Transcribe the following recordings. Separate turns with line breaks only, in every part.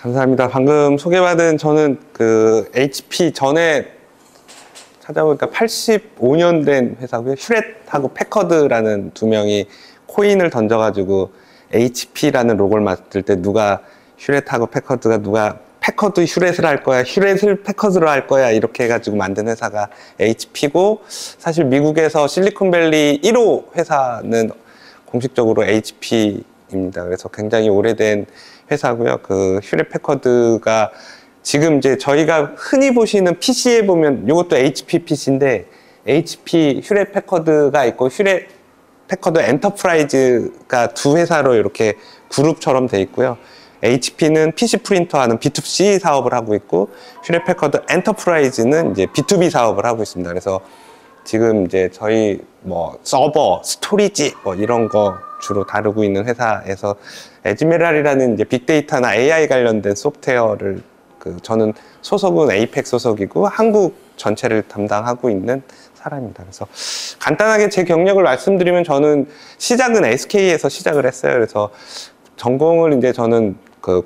감사합니다. 방금 소개받은 저는 그 HP 전에 찾아보니까 85년 된 회사고요. 휴렛하고 패커드라는 두 명이 코인을 던져가지고 HP라는 로고를 만들 때 누가 휴렛하고 패커드가 누가 패커드 휴렛을 할 거야, 휴렛을 패커드로 할 거야 이렇게 해가지고 만든 회사가 HP고, 사실 미국에서 실리콘밸리 1호 회사는 공식적으로 HP입니다. 그래서 굉장히 오래된 회사고요. 그 휴렛 패커드가 지금 이제 저희가 흔히 보시는 PC에 보면 이것도 HP PC인데 HP 휴렛 패커드가 있고 휴렛 패커드 엔터프라이즈가 두 회사로 이렇게 그룹처럼 돼 있고요. HP는 PC 프린터 하는 B2C 사업을 하고 있고 휴렛 패커드 엔터프라이즈는 이제 B2B 사업을 하고 있습니다. 그래서 지금 이제 저희 뭐 서버, 스토리지 뭐 이런 거 주로 다루고 있는 회사에서 에즈메랄이라는 이제 빅데이터나 AI 관련된 소프트웨어를 저는 소속은 에이펙 소속이고 한국 전체를 담당하고 있는 사람입니다. 그래서 간단하게 제 경력을 말씀드리면 저는 시작은 SK에서 시작을 했어요. 그래서 전공을 이제 저는 그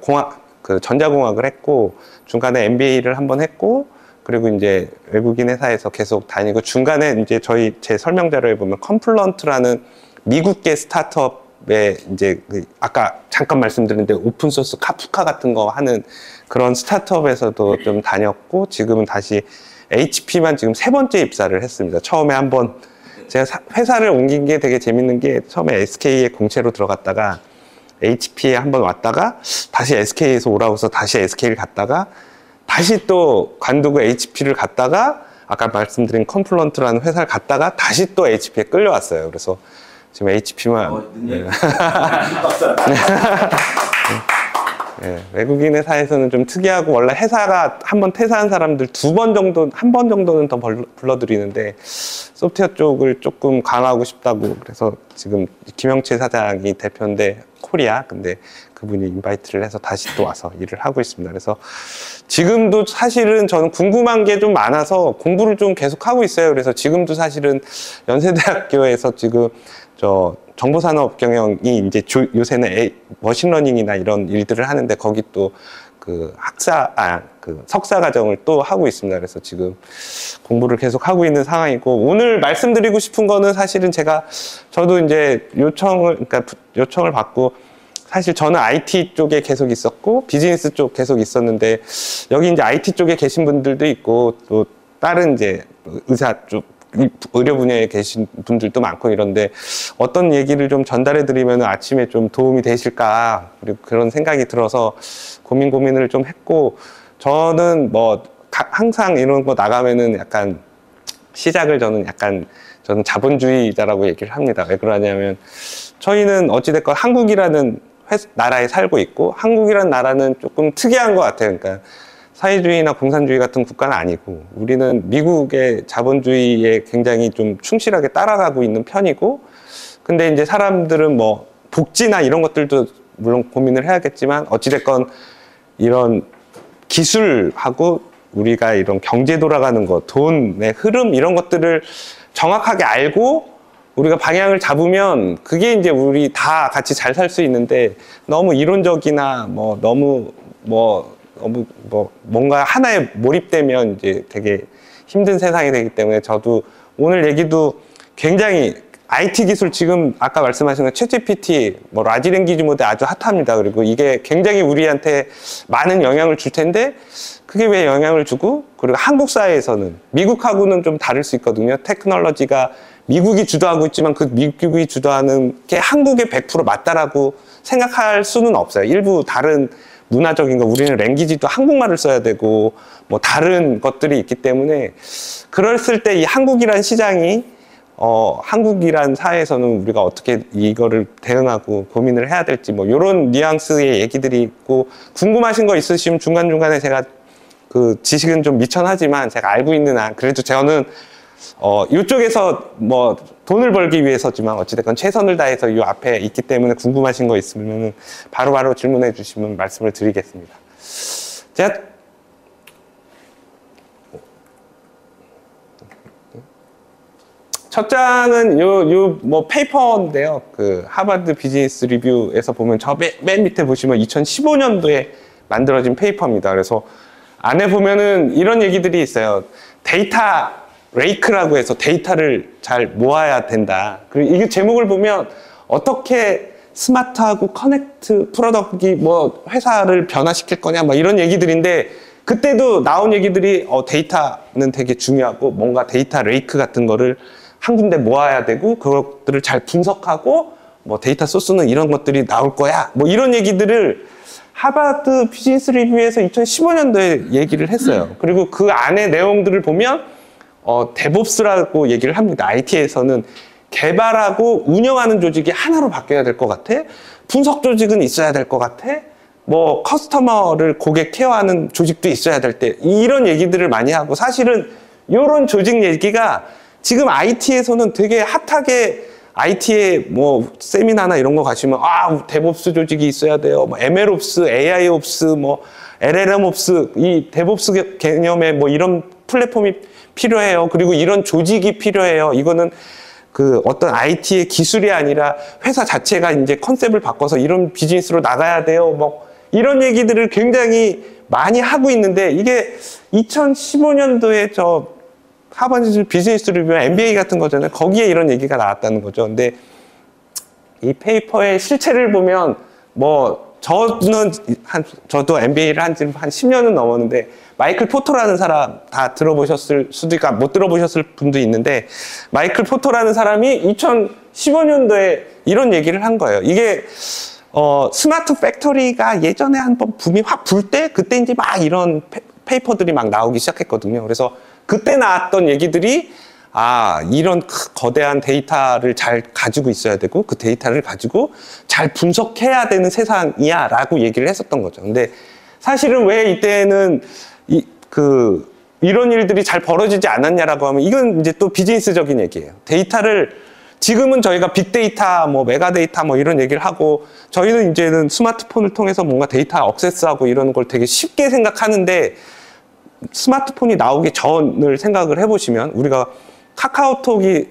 전자공학을 했고 중간에 MBA를 한번 했고 그리고 이제 외국인 회사에서 계속 다니고 중간에 이제 제 설명 자료에 보면 컴플런트라는 미국계 스타트업에 이제 아까 잠깐 말씀드렸는데 오픈소스 카프카 같은 거 하는 그런 스타트업에서도 좀 다녔고 지금은 다시 HP만 지금 3번째 입사를 했습니다. 처음에 한번 제가 회사를 옮긴 게 되게 재밌는 게 처음에 SK에 공채로 들어갔다가 HP에 한번 왔다가 다시 SK에서 오라고 해서 다시 SK를 갔다가 다시 또 관두고 HP를 갔다가 아까 말씀드린 컴플런트라는 회사를 갔다가 다시 또 HP에 끌려왔어요. 그래서 지금 HP만 네, 외국인 회사에서는 좀 특이하고 원래 회사가 한번 퇴사한 사람들 한 번 정도는 더 불러드리는데 소프트웨어 쪽을 조금 강화하고 싶다고 그래서 지금 김영채 사장이 대표인데 코리아 근데 그분이 인바이트를 해서 다시 또 와서 일을 하고 있습니다. 그래서 지금도 사실은 저는 궁금한 게 좀 많아서 공부를 좀 계속 하고 있어요. 그래서 지금도 사실은 연세대학교에서 지금 정보산업 경영이 이제 요새는 머신러닝이나 이런 일들을 하는데 거기 또 그 석사 과정을 또 하고 있습니다. 그래서 지금 공부를 계속 하고 있는 상황이고 오늘 말씀드리고 싶은 거는 사실은 저도 이제 요청을 받고 사실 저는 IT 쪽에 계속 있었고 비즈니스 쪽 계속 있었는데 여기 이제 IT 쪽에 계신 분들도 있고 또 다른 이제 의사 쪽 의료 분야에 계신 분들도 많고 이런데 어떤 얘기를 좀 전달해 드리면 아침에 좀 도움이 되실까 그리고 그런 생각이 들어서 고민을 좀 했고 저는 뭐 항상 이런 거 나가면은 약간 시작을 저는 자본주의자라고 얘기를 합니다. 왜 그러냐면 저희는 어찌됐건 한국이라는 나라에 살고 있고 한국이라는 나라는 조금 특이한 것 같아요. 그러니까 사회주의나 공산주의 같은 국가는 아니고 우리는 미국의 자본주의에 굉장히 좀 충실하게 따라가고 있는 편이고 근데 이제 사람들은 뭐 복지나 이런 것들도 물론 고민을 해야겠지만 어찌됐건 이런 기술하고 우리가 이런 경제 돌아가는 거, 돈의 흐름 이런 것들을 정확하게 알고 우리가 방향을 잡으면 그게 이제 우리 다 같이 잘 살 수 있는데 너무 이론적이나 뭔가 하나에 몰입되면 이제 되게 힘든 세상이 되기 때문에 저도 오늘 얘기도 굉장히 IT 기술 지금 아까 말씀하신 거 챗GPT, 라지 랭귀지 모델 아주 핫합니다. 그리고 이게 굉장히 우리한테 많은 영향을 줄 텐데 그게 왜 영향을 주고 그리고 한국 사회에서는 미국하고는 좀 다를 수 있거든요. 테크놀로지가 미국이 주도하고 있지만 그 미국이 주도하는 게 한국에 100% 맞다라고 생각할 수는 없어요. 일부 다른 문화적인 거 우리는 랭귀지도 한국말을 써야 되고 뭐 다른 것들이 있기 때문에 그랬을 때 이 한국이란 시장이 한국이란 사회에서는 우리가 어떻게 이거를 대응하고 고민을 해야 될지 뭐 이런 뉘앙스의 얘기들이 있고 궁금하신 거 있으시면 중간중간에 제가 그 지식은 좀 미천하지만 제가 알고 있는 그래도 저는 이쪽에서 뭐 돈을 벌기 위해서지만 어찌됐건 최선을 다해서 이 앞에 있기 때문에 궁금하신 거 있으면 바로바로 질문해 주시면 말씀을 드리겠습니다. 제가 첫 장은 뭐 페이퍼인데요. 그 하버드 비즈니스 리뷰에서 보면 맨 밑에 보시면 2015년도에 만들어진 페이퍼입니다. 그래서 안에 보면은 이런 얘기들이 있어요. 데이터 레이크라고 해서 데이터를 잘 모아야 된다. 그리고 이게 제목을 보면 어떻게 스마트하고 커넥트 프로덕트가 뭐 회사를 변화시킬 거냐 막 이런 얘기들인데, 그때도 나온 얘기들이 데이터는 되게 중요하고 뭔가 데이터 레이크 같은 거를 한 군데 모아야 되고 그것들을 잘 분석하고 뭐 데이터 소스는 이런 것들이 나올 거야 뭐 이런 얘기들을 하버드 비즈니스 리뷰에서 2015년도에 얘기를 했어요. 그리고 그 안에 내용들을 보면 데브옵스라고 얘기를 합니다. IT에서는 개발하고 운영하는 조직이 하나로 바뀌어야 될 것 같아. 분석 조직은 있어야 될 것 같아. 뭐 커스터머를 고객 케어하는 조직도 있어야 될 때, 이런 얘기들을 많이 하고, 사실은 이런 조직 얘기가 지금 IT에서는 되게 핫하게, IT에 뭐 세미나나 이런 거 가시면 데브옵스 조직이 있어야 돼요. 뭐 MLOps, AIOps, 뭐 LLMOps, 이 데브옵스 개념에 뭐 이런 플랫폼이 필요해요. 그리고 이런 조직이 필요해요. 이거는 그 어떤 IT의 기술이 아니라 회사 자체가 이제 컨셉을 바꿔서 이런 비즈니스로 나가야 돼요. 뭐 이런 얘기들을 굉장히 많이 하고 있는데, 이게 2015년도에 저 하버드 비즈니스 리뷰 MBA 같은 거잖아요. 거기에 이런 얘기가 나왔다는 거죠. 근데 이 페이퍼의 실체를 보면 뭐 저도 MBA를 한 지 한 10년은 넘었는데, 마이클 포터라는 사람 다 들어보셨을 수도 있고 못 들어보셨을 분도 있는데, 마이클 포터라는 사람이 2015년도에 이런 얘기를 한 거예요. 이게 스마트 팩토리가 예전에 한번 붐이 확 불 때, 그때 이제 막 이런 페이퍼들이 막 나오기 시작했거든요. 그래서 그때 나왔던 얘기들이 이런 거대한 데이터를 잘 가지고 있어야 되고 그 데이터를 가지고 잘 분석해야 되는 세상이야 라고 얘기를 했었던 거죠. 근데 사실은 왜 이때는 이런 일들이 잘 벌어지지 않았냐라고 하면, 이건 이제 또 비즈니스적인 얘기예요. 데이터를 지금은 저희가 빅데이터, 뭐 메가데이터 뭐 이런 얘기를 하고, 저희는 이제는 스마트폰을 통해서 뭔가 데이터 액세스하고 이런 걸 되게 쉽게 생각하는데, 스마트폰이 나오기 전을 생각을 해보시면, 우리가 카카오톡이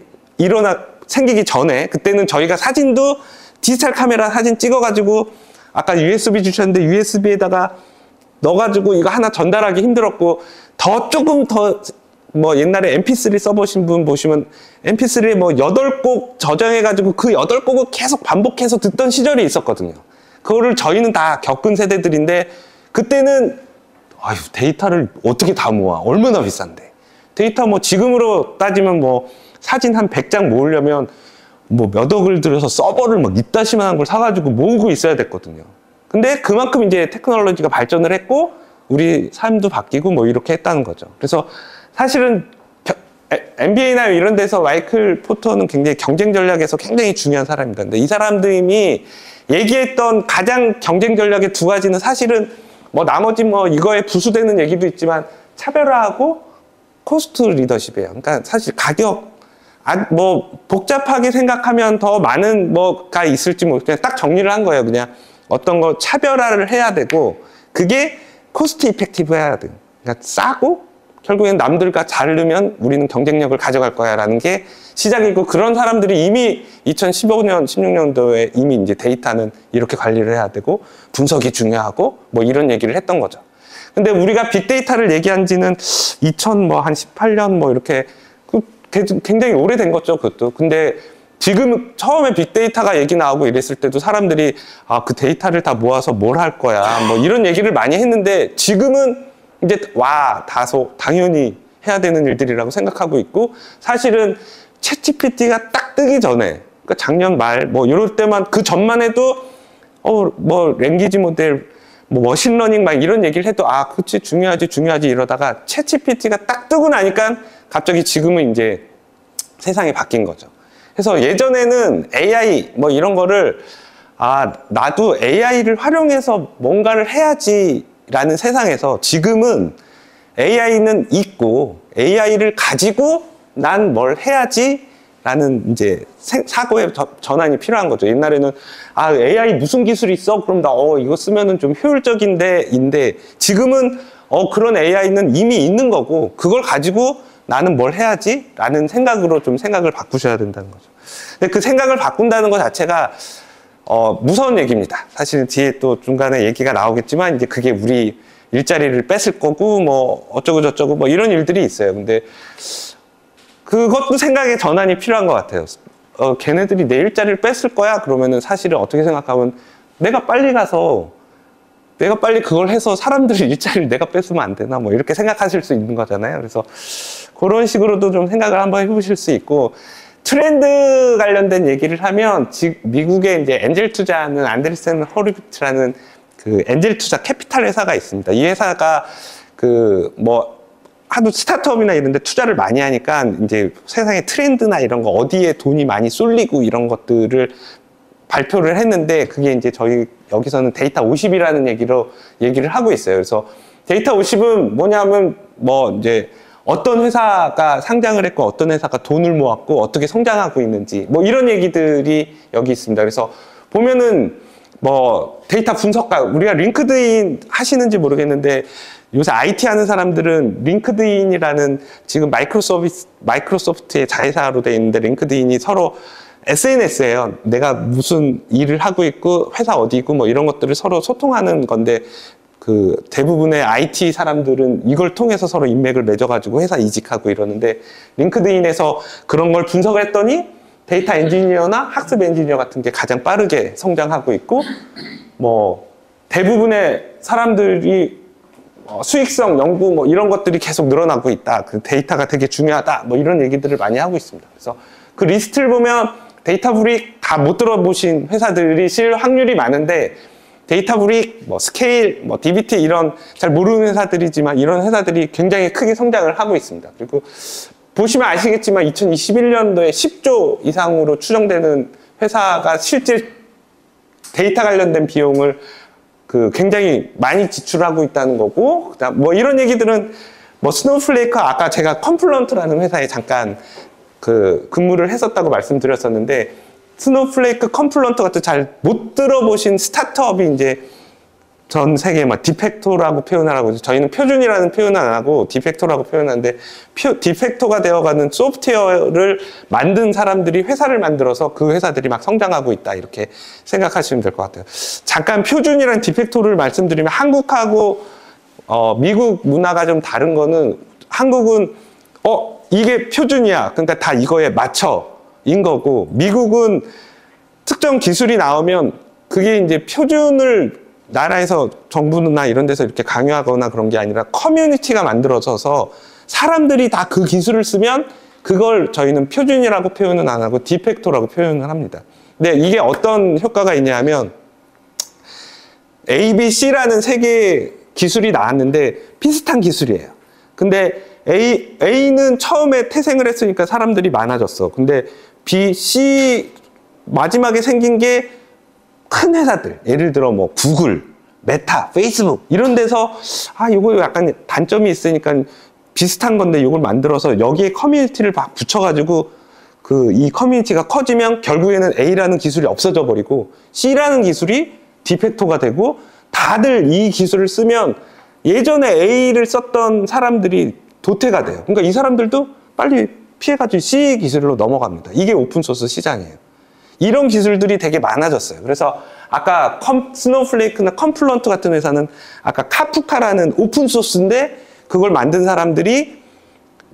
생기기 전에, 그때는 저희가 사진도 디지털 카메라 사진 찍어가지고, 아까 USB 주셨는데 USB에다가 넣어가지고 이거 하나 전달하기 힘들었고, 조금 더 뭐 옛날에 MP3 써보신 분 보시면 MP3에 뭐 8곡 저장해가지고 그 8곡을 계속 반복해서 듣던 시절이 있었거든요. 그거를 저희는 다 겪은 세대들인데, 그때는 데이터를 어떻게 다 모아? 얼마나 비싼데. 데이터 뭐 지금으로 따지면 뭐 사진 한 100장 모으려면 뭐 몇 억을 들여서 서버를 막 이따시만한 걸 사가지고 모으고 있어야 됐거든요. 근데 그만큼 이제 테크놀로지가 발전을 했고 우리 삶도 바뀌고 뭐 이렇게 했다는 거죠. 그래서 사실은 MBA나 이런 데서 마이클 포터는 굉장히 경쟁 전략에서 굉장히 중요한 사람입니다. 근데 이 사람들이 얘기했던 가장 경쟁 전략의 두 가지는 사실은 뭐 나머지 뭐 이거에 부수되는 얘기도 있지만 차별화하고 코스트 리더십이에요. 그러니까 사실 가격, 뭐 복잡하게 생각하면 더 많은 뭐가 있을지 그냥 딱 정리를 한 거예요. 그냥 어떤 거 차별화를 해야 되고 그게 코스트 이펙티브 해야 돼요. 그러니까 싸고 결국엔 남들과 다르면 우리는 경쟁력을 가져갈 거야 라는 게 시작이고, 그런 사람들이 이미 2015년, 16년도에 이미 이제 데이터는 이렇게 관리를 해야 되고 분석이 중요하고 뭐 이런 얘기를 했던 거죠. 근데 우리가 빅데이터를 얘기한 지는 2018년 뭐 이렇게 굉장히 오래된 거죠, 그것도. 근데 지금 처음에 빅데이터가 얘기 나오고 이랬을 때도 사람들이 그 데이터를 다 모아서 뭘 할 거야 뭐 이런 얘기를 많이 했는데, 지금은 이제 다소 당연히 해야 되는 일들이라고 생각하고 있고, 사실은 챗GPT가 딱 뜨기 전에, 그러니까 작년 말 뭐 이럴 때만, 그 전만 해도 뭐 랭귀지 모델 뭐 머신러닝 막 이런 얘기를 해도 그치 중요하지 이러다가 챗GPT가 딱 뜨고 나니까 갑자기 지금은 이제 세상이 바뀐 거죠. 그래서 예전에는 AI 뭐 이런 거를 나도 AI를 활용해서 뭔가를 해야지라는 세상에서, 지금은 AI는 있고 AI를 가지고 난 뭘 해야지 라는 이제 사고의 전환이 필요한 거죠. 옛날에는 AI 무슨 기술이 있어? 그럼 나 이거 쓰면은 좀 효율적인데 지금은 그런 AI는 이미 있는 거고 그걸 가지고 나는 뭘 해야지? 라는 생각으로 좀 생각을 바꾸셔야 된다는 거죠. 근데 그 생각을 바꾼다는 것 자체가 무서운 얘기입니다. 사실 뒤에 또 중간에 얘기가 나오겠지만 이제 그게 우리 일자리를 뺏을 거고 뭐 어쩌고 저쩌고 뭐 이런 일들이 있어요. 근데 그것도 생각의 전환이 필요한 것 같아요. 걔네들이 내 일자리를 뺏을 거야? 그러면은 사실은 어떻게 생각하면 내가 빨리 그걸 해서 사람들의 일자리를 내가 뺏으면 안 되나? 뭐 이렇게 생각하실 수 있는 거잖아요. 그래서 그런 식으로도 좀 생각을 한번 해보실 수 있고, 트렌드 관련된 얘기를 하면 미국의 이제 엔젤 투자하는 안데르센 호르비트라는 그 엔젤 투자 캐피탈 회사가 있습니다. 이 회사가 하도 스타트업이나 이런 데 투자를 많이 하니까 이제 세상의 트렌드나 이런 거 어디에 돈이 많이 쏠리고 이런 것들을 발표를 했는데, 그게 이제 저희 여기서는 데이터 50이라는 얘기를 하고 있어요. 그래서 데이터 50은 뭐냐면 이제 어떤 회사가 상장을 했고 어떤 회사가 돈을 모았고 어떻게 성장하고 있는지 뭐 이런 얘기들이 여기 있습니다. 그래서 보면은 데이터 분석가, 우리가 링크드인 하시는지 모르겠는데 요새 IT 하는 사람들은 링크드인이라는 지금 마이크로소프트의 자회사로 돼 있는데, 링크드인이 서로 SNS예요. 내가 무슨 일을 하고 있고 회사 어디고 뭐 이런 것들을 서로 소통하는 건데, 그 대부분의 IT 사람들은 이걸 통해서 서로 인맥을 맺어가지고 회사 이직하고 이러는데, 링크드인에서 그런 걸 분석을 했더니 데이터 엔지니어나 학습 엔지니어 같은 게 가장 빠르게 성장하고 있고, 대부분의 사람들이 수익성 연구 이런 것들이 계속 늘어나고 있다. 그 데이터가 되게 중요하다. 이런 얘기들을 많이 하고 있습니다. 그래서 그 리스트를 보면 데이터브릭 다 못 들어보신 회사들이 실 확률이 많은데, 데이터브릭, 스케일, DBT 이런 잘 모르는 회사들이지만 이런 회사들이 굉장히 크게 성장을 하고 있습니다. 그리고 보시면 아시겠지만 2021년도에 10조 이상으로 추정되는 회사가 실제 데이터 관련된 비용을 굉장히 많이 지출하고 있다는 거고, 그다음 이런 얘기들은 스노우플레이크, 아까 제가 컴플런트라는 회사에 잠깐 근무를 했었다고 말씀드렸었는데, 스노우플레이크, 컴플런트 같은 잘 못 들어보신 스타트업이 이제 전 세계에 디팩토라고 표현을 하고, 저희는 표준이라는 표현은 안 하고 디팩토라고 표현하는데, 디팩토가 되어가는 소프트웨어를 만든 사람들이 회사를 만들어서 그 회사들이 막 성장하고 있다, 이렇게 생각하시면 될 것 같아요. 잠깐 표준이랑 디팩토를 말씀드리면, 한국하고 미국 문화가 좀 다른 거는, 한국은 이게 표준이야, 그러니까 다 이거에 맞춰인 거고, 미국은 특정 기술이 나오면 그게 이제 표준을 나라에서 정부나 이런 데서 이렇게 강요하거나 그런 게 아니라 커뮤니티가 만들어져서 사람들이 다 그 기술을 쓰면 그걸 저희는 표준이라고 표현은 안 하고 디팩토라고 표현을 합니다. 근데 이게 어떤 효과가 있냐면, A, B, C라는 세 개의 기술이 나왔는데 비슷한 기술이에요. 근데 A는 처음에 태생을 했으니까 사람들이 많아졌어. 근데 B, C 마지막에 생긴 게 큰 회사들, 예를 들어 구글, 메타, 페이스북 이런 데서 이거 약간 단점이 있으니까 비슷한 건데 이걸 만들어서 여기에 커뮤니티를 막 붙여가지고 이 커뮤니티가 커지면 결국에는 A라는 기술이 없어져 버리고 C라는 기술이 디팩토가 되고, 다들 이 기술을 쓰면 예전에 A를 썼던 사람들이 도태가 돼요. 그러니까 이 사람들도 빨리 피해가지고 C 기술로 넘어갑니다. 이게 오픈소스 시장이에요. 이런 기술들이 되게 많아졌어요. 그래서 아까 스노우플레이크나 컴플런트 같은 회사는 아까 카프카라는 오픈소스인데, 그걸 만든 사람들이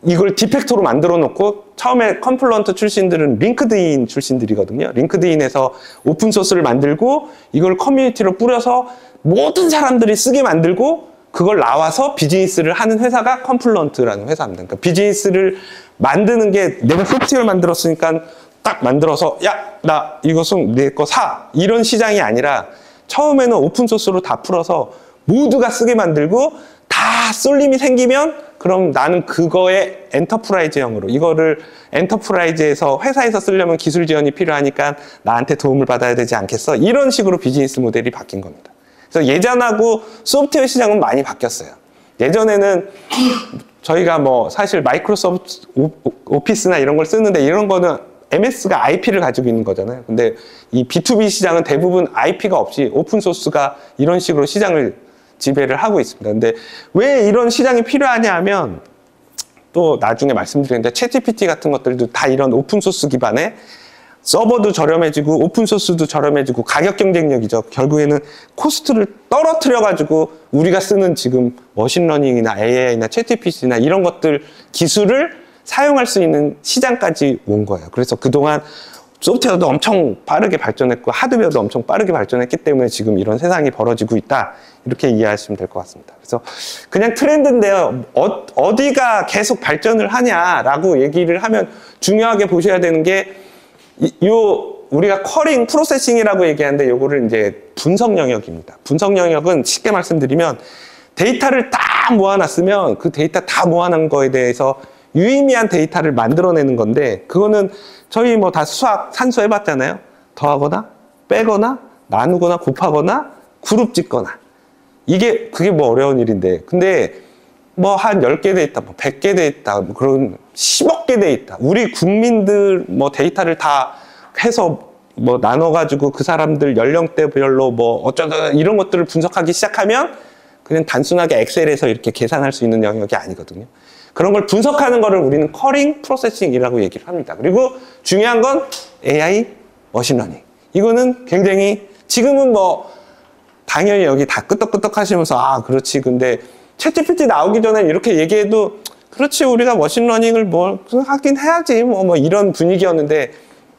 이걸 디팩토로 만들어 놓고, 처음에 컴플런트 출신들은 링크드인 출신들이거든요. 링크드인에서 오픈소스를 만들고 이걸 커뮤니티로 뿌려서 모든 사람들이 쓰게 만들고, 그걸 나와서 비즈니스를 하는 회사가 컴플런트라는 회사입니다. 그러니까 비즈니스를 만드는 게, 내가 소프트웨어를 만들었으니까 딱 만들어서 나 이것은 내 거 사, 이런 시장이 아니라 처음에는 오픈소스로 다 풀어서 모두가 쓰게 만들고, 다 쏠림이 생기면 그럼 나는 그거에 엔터프라이즈형으로, 이거를 엔터프라이즈에서 회사에서 쓰려면 기술 지원이 필요하니까 나한테 도움을 받아야 되지 않겠어, 이런 식으로 비즈니스 모델이 바뀐 겁니다. 그래서 예전하고 소프트웨어 시장은 많이 바뀌었어요. 예전에는 저희가 사실 마이크로소프트 오피스나 이런 걸 쓰는데, 이런 거는 MS가 IP를 가지고 있는 거잖아요. 근데 이 B2B 시장은 대부분 IP가 없이 오픈소스가 이런 식으로 시장을 지배를 하고 있습니다. 근데 왜 이런 시장이 필요하냐 하면, 또 나중에 말씀드리는데 챗GPT 같은 것들도 다 이런 오픈소스 기반의 서버도 저렴해지고 오픈소스도 저렴해지고 가격 경쟁력이죠. 결국에는 코스트를 떨어뜨려 가지고 우리가 쓰는 지금 머신러닝이나 AI나 챗GPT나 이런 것들 기술을 사용할 수 있는 시장까지 온 거예요. 그래서 그동안 소프트웨어도 엄청 빠르게 발전했고 하드웨어도 엄청 빠르게 발전했기 때문에 지금 이런 세상이 벌어지고 있다, 이렇게 이해하시면 될 것 같습니다. 그래서 그냥 트렌드인데요, 어디가 계속 발전을 하냐라고 얘기를 하면 중요하게 보셔야 되는 게 우리가 쿼링 프로세싱이라고 얘기하는데 요거를 이제 분석 영역입니다. 분석 영역은 쉽게 말씀드리면 데이터를 다 모아놨으면 그 데이터 다 모아놓은 거에 대해서 유의미한 데이터를 만들어내는 건데, 그거는 저희 뭐 다 수학, 산수 해봤잖아요. 더하거나 빼거나 나누거나 곱하거나 그룹 짓거나, 그게 뭐 어려운 일인데, 근데 뭐 한 10개 데이터, 뭐 100개 데이터, 뭐 그런 10억 개 데이터, 우리 국민들 뭐 데이터를 다 해서 뭐 나눠가지고 그 사람들 연령대별로 뭐 어쩌다 이런 것들을 분석하기 시작하면 그냥 단순하게 엑셀에서 이렇게 계산할 수 있는 영역이 아니거든요. 그런 걸 분석하는 거를 우리는 쿼링 프로세싱이라고 얘기를 합니다. 그리고 중요한 건 AI, 머신러닝. 이거는 굉장히 지금은 뭐 당연히 여기 다 끄떡끄떡 하시면서 아 그렇지, 근데 챗GPT 나오기 전에 이렇게 얘기해도 그렇지, 우리가 머신러닝을 뭐 하긴 해야지 뭐 이런 분위기였는데,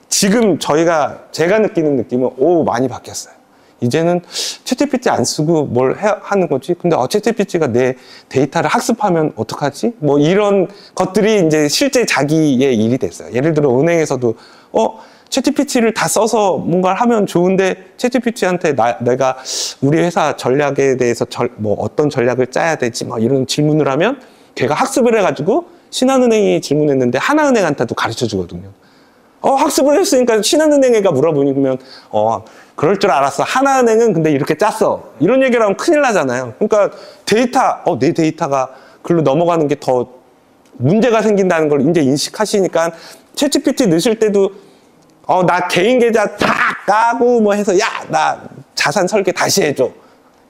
지금 제가 느끼는 느낌은 많이 바뀌었어요. 이제는 챗GPT 안 쓰고 뭘 하는 거지? 근데 챗GPT가 내 데이터를 학습하면 어떡하지? 뭐 이런 것들이 이제 실제 자기의 일이 됐어요. 예를 들어 은행에서도 챗GPT를 다 써서 뭔가를 하면 좋은데 챗GPT한테 내가 우리 회사 전략에 대해서 뭐 어떤 전략을 짜야 되지? 뭐 이런 질문을 하면 걔가 학습을 해가지고 신한은행이 질문했는데 하나은행한테도 가르쳐 주거든요. 학습을 했으니까 신한은행에가 물어보면 그럴 줄 알았어. 하나은행은 근데 이렇게 짰어. 이런 얘기를 하면 큰일 나잖아요. 그러니까 내 데이터가 글로 넘어가는 게 더 문제가 생긴다는 걸 이제 인식하시니까 챗GPT 넣으실 때도 나 개인 계좌 다 까고 뭐 해서 나 자산 설계 다시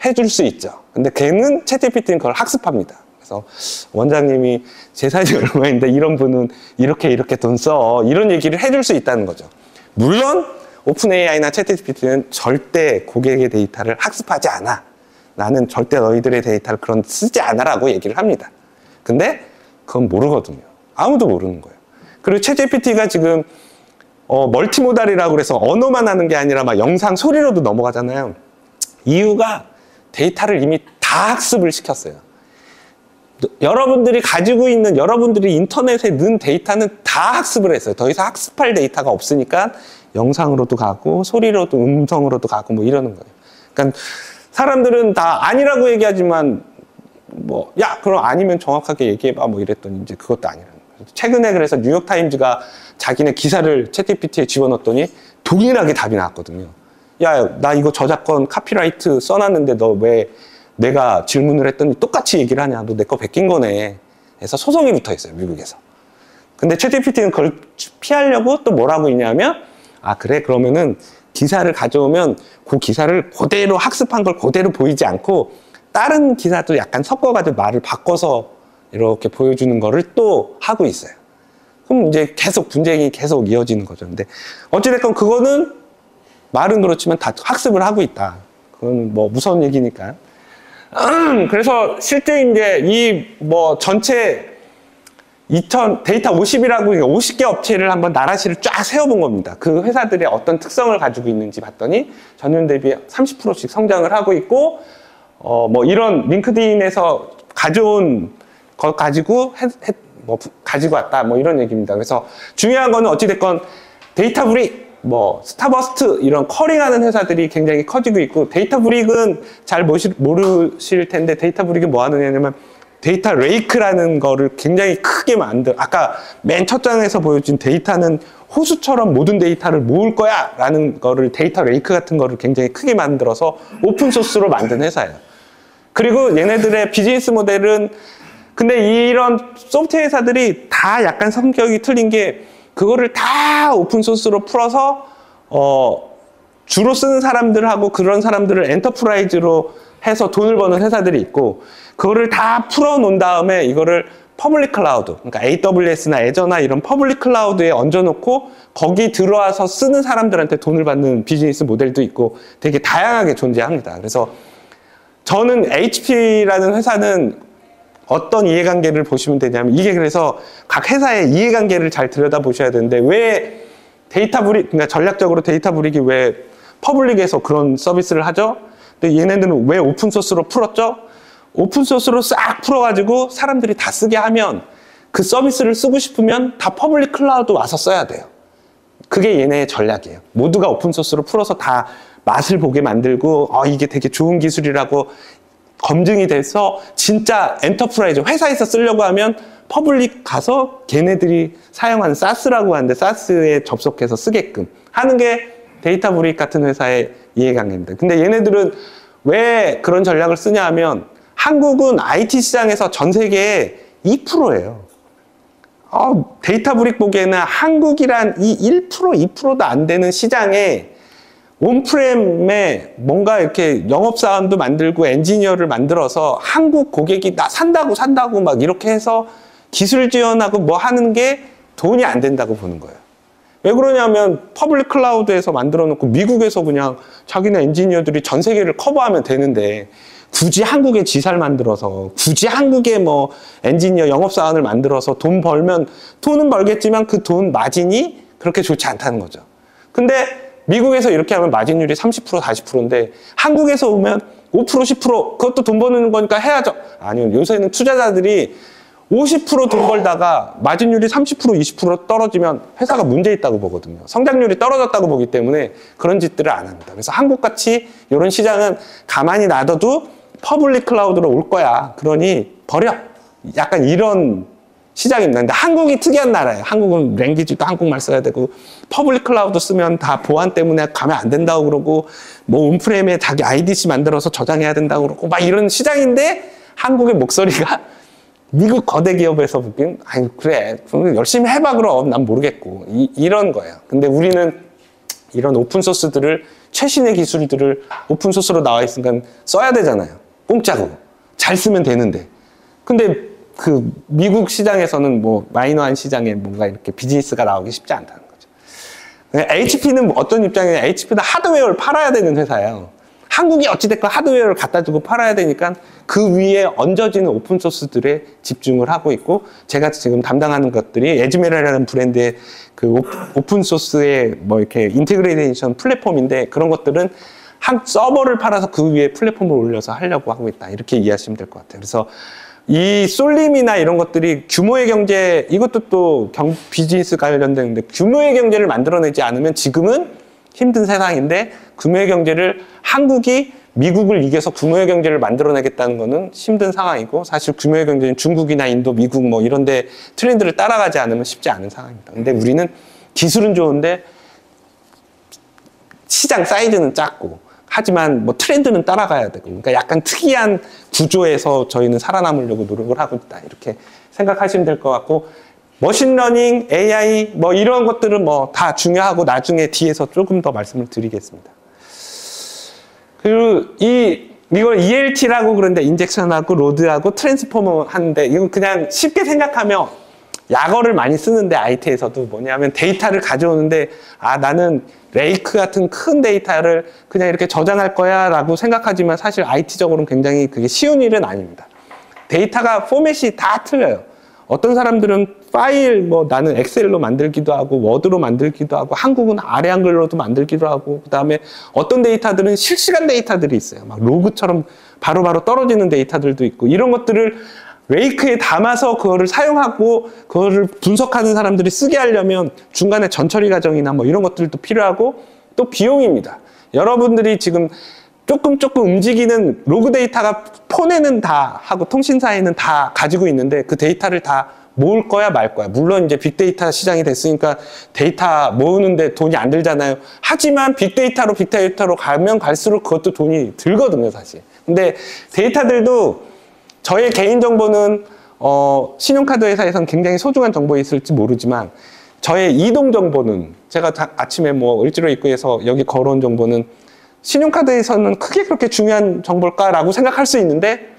해줄 수 있죠. 근데 걔는 챗GPT는 그걸 학습합니다. 그래서 원장님이 재산이 얼마인데 이런 분은 이렇게 돈 써, 이런 얘기를 해줄 수 있다는 거죠. 물론 오픈 AI나 챗GPT는 절대 고객의 데이터를 학습하지 않아. 나는 절대 너희들의 데이터를 쓰지 않아라고 얘기를 합니다. 근데 그건 모르거든요. 아무도 모르는 거예요. 그리고 챗GPT가 지금 멀티모달이라고 그래서 언어만 하는 게 아니라 막 영상, 소리로도 넘어가잖아요. 이유가 데이터를 이미 다 학습을 시켰어요. 여러분들이 가지고 있는, 여러분들이 인터넷에 넣은 데이터는 다 학습을 했어요. 더 이상 학습할 데이터가 없으니까 영상으로도 가고 소리로도, 음성으로도 가고 뭐 이러는 거예요. 그러니까 사람들은 다 아니라고 얘기하지만 그럼 아니면 정확하게 얘기해봐 뭐 이랬더니 이제 그것도 아니라는 거예요. 최근에 그래서 뉴욕타임즈가 자기네 기사를 챗GPT에 집어넣었더니 동일하게 답이 나왔거든요. 나 이거 저작권 카피라이트 써놨는데 너 왜 내가 질문을 했더니 똑같이 얘기를 하냐, 너 내 거 베낀 거네. 그래서 소송이 붙어 있어요, 미국에서. 근데 챗GPT는 그걸 피하려고 또 뭐라고 있냐면, 그래, 그러면은 기사를 가져오면 그 기사를 그대로 학습한 걸 그대로 보이지 않고 다른 기사도 약간 섞어가지고 말을 바꿔서 이렇게 보여주는 거를 또 하고 있어요. 그럼 이제 계속 분쟁이 계속 이어지는 거죠. 근데 어찌됐건 그거는 말은 그렇지만 다 학습을 하고 있다. 그건 뭐 무서운 얘기니까요. 그래서 실제 이제 전체 데이터 50이라고 50개 업체를 한번 나라시를 쫙 세워본 겁니다. 그 회사들의 어떤 특성을 가지고 있는지 봤더니 전년 대비 30%씩 성장을 하고 있고, 이런 링크드인에서 가져온 거 가지고 가지고 왔다. 뭐 이런 얘기입니다. 그래서 중요한 거는 어찌됐건 데이터 브릭, 스타버스트 이런 쿼링하는 회사들이 굉장히 커지고 있고, 데이터 브릭은 잘 모르실 텐데 데이터 브릭이 뭐 하느냐면 데이터 레이크라는 거를 굉장히 크게 아까 맨 첫 장에서 보여준 데이터는 호수처럼 모든 데이터를 모을 거야 라는 거를 데이터 레이크 같은 거를 굉장히 크게 만들어서 오픈소스로 만든 회사예요. 그리고 얘네들의 비즈니스 모델은, 근데 이런 소프트웨어 회사들이 다 약간 성격이 틀린 게, 그거를 다 오픈소스로 풀어서 주로 쓰는 사람들하고 그런 사람들을 엔터프라이즈로 해서 돈을 버는 회사들이 있고, 그거를 다 풀어놓은 다음에 이거를 퍼블릭 클라우드, 그러니까 AWS나 애저나 이런 퍼블릭 클라우드에 얹어놓고 거기 들어와서 쓰는 사람들한테 돈을 받는 비즈니스 모델도 있고 되게 다양하게 존재합니다. 그래서 저는 HP라는 회사는 어떤 이해관계를 보시면 되냐면, 이게 그래서 각 회사의 이해관계를 잘 들여다보셔야 되는데, 왜 데이터 브릭, 그러니까 전략적으로 데이터 브릭이 왜 퍼블릭에서 그런 서비스를 하죠? 근데 얘네들은 왜 오픈소스로 풀었죠? 오픈소스로 싹 풀어가지고 사람들이 다 쓰게 하면 그 서비스를 쓰고 싶으면 다 퍼블릭 클라우드 와서 써야 돼요. 그게 얘네의 전략이에요. 모두가 오픈소스로 풀어서 다 맛을 보게 만들고 이게 되게 좋은 기술이라고 검증이 돼서 진짜 엔터프라이즈 회사에서 쓰려고 하면 퍼블릭 가서 걔네들이 사용하는 사스라고 하는데 사스에 접속해서 쓰게끔 하는 게 데이터 브릭 같은 회사의 이해관계입니다. 근데 얘네들은 왜 그런 전략을 쓰냐 하면 한국은 IT 시장에서 전 세계의 2%예요. 데이터 브릭 보기에는 한국이란 이 1%, 2%도 안 되는 시장에 온프렘에 뭔가 이렇게 영업사원도 만들고 엔지니어를 만들어서 한국 고객이 나 산다고 막 이렇게 해서 기술 지원하고 뭐 하는 게 돈이 안 된다고 보는 거예요. 왜 그러냐면 퍼블릭 클라우드에서 만들어 놓고 미국에서 그냥 자기네 엔지니어들이 전 세계를 커버하면 되는데, 굳이 한국에 지사를 만들어서 굳이 한국에 뭐 엔지니어 영업사원을 만들어서 돈 벌면 돈은 벌겠지만 그 돈 마진이 그렇게 좋지 않다는 거죠. 근데 미국에서 이렇게 하면 마진율이 30%, 40%인데 한국에서 오면 5%, 10% 그것도 돈 버는 거니까 해야죠. 아니요, 요새는 투자자들이 50% 돈 벌다가 마진율이 30%, 20% 떨어지면 회사가 문제 있다고 보거든요. 성장률이 떨어졌다고 보기 때문에 그런 짓들을 안 합니다. 그래서 한국같이 이런 시장은 가만히 놔둬도 퍼블릭 클라우드로 올 거야. 그러니 버려. 약간 이런 시장입니다. 근데 한국이 특이한 나라예요. 한국은 랭귀지도 한국말 써야 되고, 퍼블릭 클라우드 쓰면 다 보안 때문에 가면 안 된다고 그러고, 뭐 온프렘에 자기 IDC 만들어서 저장해야 된다고 그러고, 막 이런 시장인데 한국의 목소리가 미국 거대 기업에서 보기엔 아니 그래 열심히 해봐 그럼 난 모르겠고 이런 거예요. 근데 우리는 이런 오픈소스들을, 최신의 기술들을 오픈소스로 나와 있으니까 써야 되잖아요. 공짜고 잘 쓰면 되는데. 근데 그 미국 시장에서는 뭐 마이너한 시장에 뭔가 이렇게 비즈니스가 나오기 쉽지 않다는 거죠. HP는 어떤 입장이냐, HP는 하드웨어를 팔아야 되는 회사예요. 한국이 어찌됐건 하드웨어를 갖다 주고 팔아야 되니까 그 위에 얹어지는 오픈소스들에 집중을 하고 있고, 제가 지금 담당하는 것들이 에즈메라라는 브랜드의 그 오픈소스의 뭐 이렇게 인테그레이션 플랫폼인데, 그런 것들은 한 서버를 팔아서 그 위에 플랫폼을 올려서 하려고 하고 있다. 이렇게 이해하시면 될 것 같아요. 그래서 이 쏠림이나 이런 것들이 규모의 경제, 이것도 또 비즈니스 관련되는데, 규모의 경제를 만들어내지 않으면 지금은 힘든 세상인데, 규모의 경제를 한국이 미국을 이겨서 규모의 경제를 만들어내겠다는 거는 힘든 상황이고, 사실 규모의 경제는 중국이나 인도, 미국 뭐 이런 데 트렌드를 따라가지 않으면 쉽지 않은 상황입니다. 근데 우리는 기술은 좋은데 시장 사이즈는 작고, 하지만 뭐 트렌드는 따라가야 되고, 그러니까 약간 특이한 구조에서 저희는 살아남으려고 노력을 하고 있다. 이렇게 생각하시면 될 것 같고, 머신러닝, AI 뭐 이런 것들은 뭐 다 중요하고 나중에 뒤에서 조금 더 말씀을 드리겠습니다. 그리고 이걸 ELT라고 그러는데, 인젝션하고 로드하고 트랜스포머 하는데, 이건 그냥 쉽게 생각하면 약어를 많이 쓰는데, IT에서도 뭐냐면 데이터를 가져오는데, 나는 레이크 같은 큰 데이터를 그냥 이렇게 저장할 거야 라고 생각하지만, 사실 IT적으로는 굉장히 그게 쉬운 일은 아닙니다. 데이터가 포맷이 다 틀려요. 어떤 사람들은 파일, 뭐 나는 엑셀로 만들기도 하고 워드로 만들기도 하고, 한국은 아래 한글로도 만들기도 하고, 그 다음에 어떤 데이터들은 실시간 데이터들이 있어요. 막 로그처럼 바로바로 떨어지는 데이터들도 있고, 이런 것들을 레이크에 담아서 그거를 사용하고 그거를 분석하는 사람들이 쓰게 하려면 중간에 전처리 과정이나 뭐 이런 것들도 필요하고, 또 비용입니다. 여러분들이 지금 조금 움직이는 로그 데이터가 폰에는 다 하고 통신사에는 다 가지고 있는데, 그 데이터를 다 모을 거야 말 거야. 물론 이제 빅데이터 시장이 됐으니까 데이터 모으는데 돈이 안 들잖아요. 하지만 빅데이터로 가면 갈수록 그것도 돈이 들거든요, 사실. 근데 데이터들도, 저의 개인정보는 신용카드 회사에서는 굉장히 소중한 정보가 있을지 모르지만, 저의 이동정보는, 제가 아침에 뭐 을지로 입구에서 여기 걸어온 정보는 신용카드에서는 크게 그렇게 중요한 정보일까라고 생각할 수 있는데,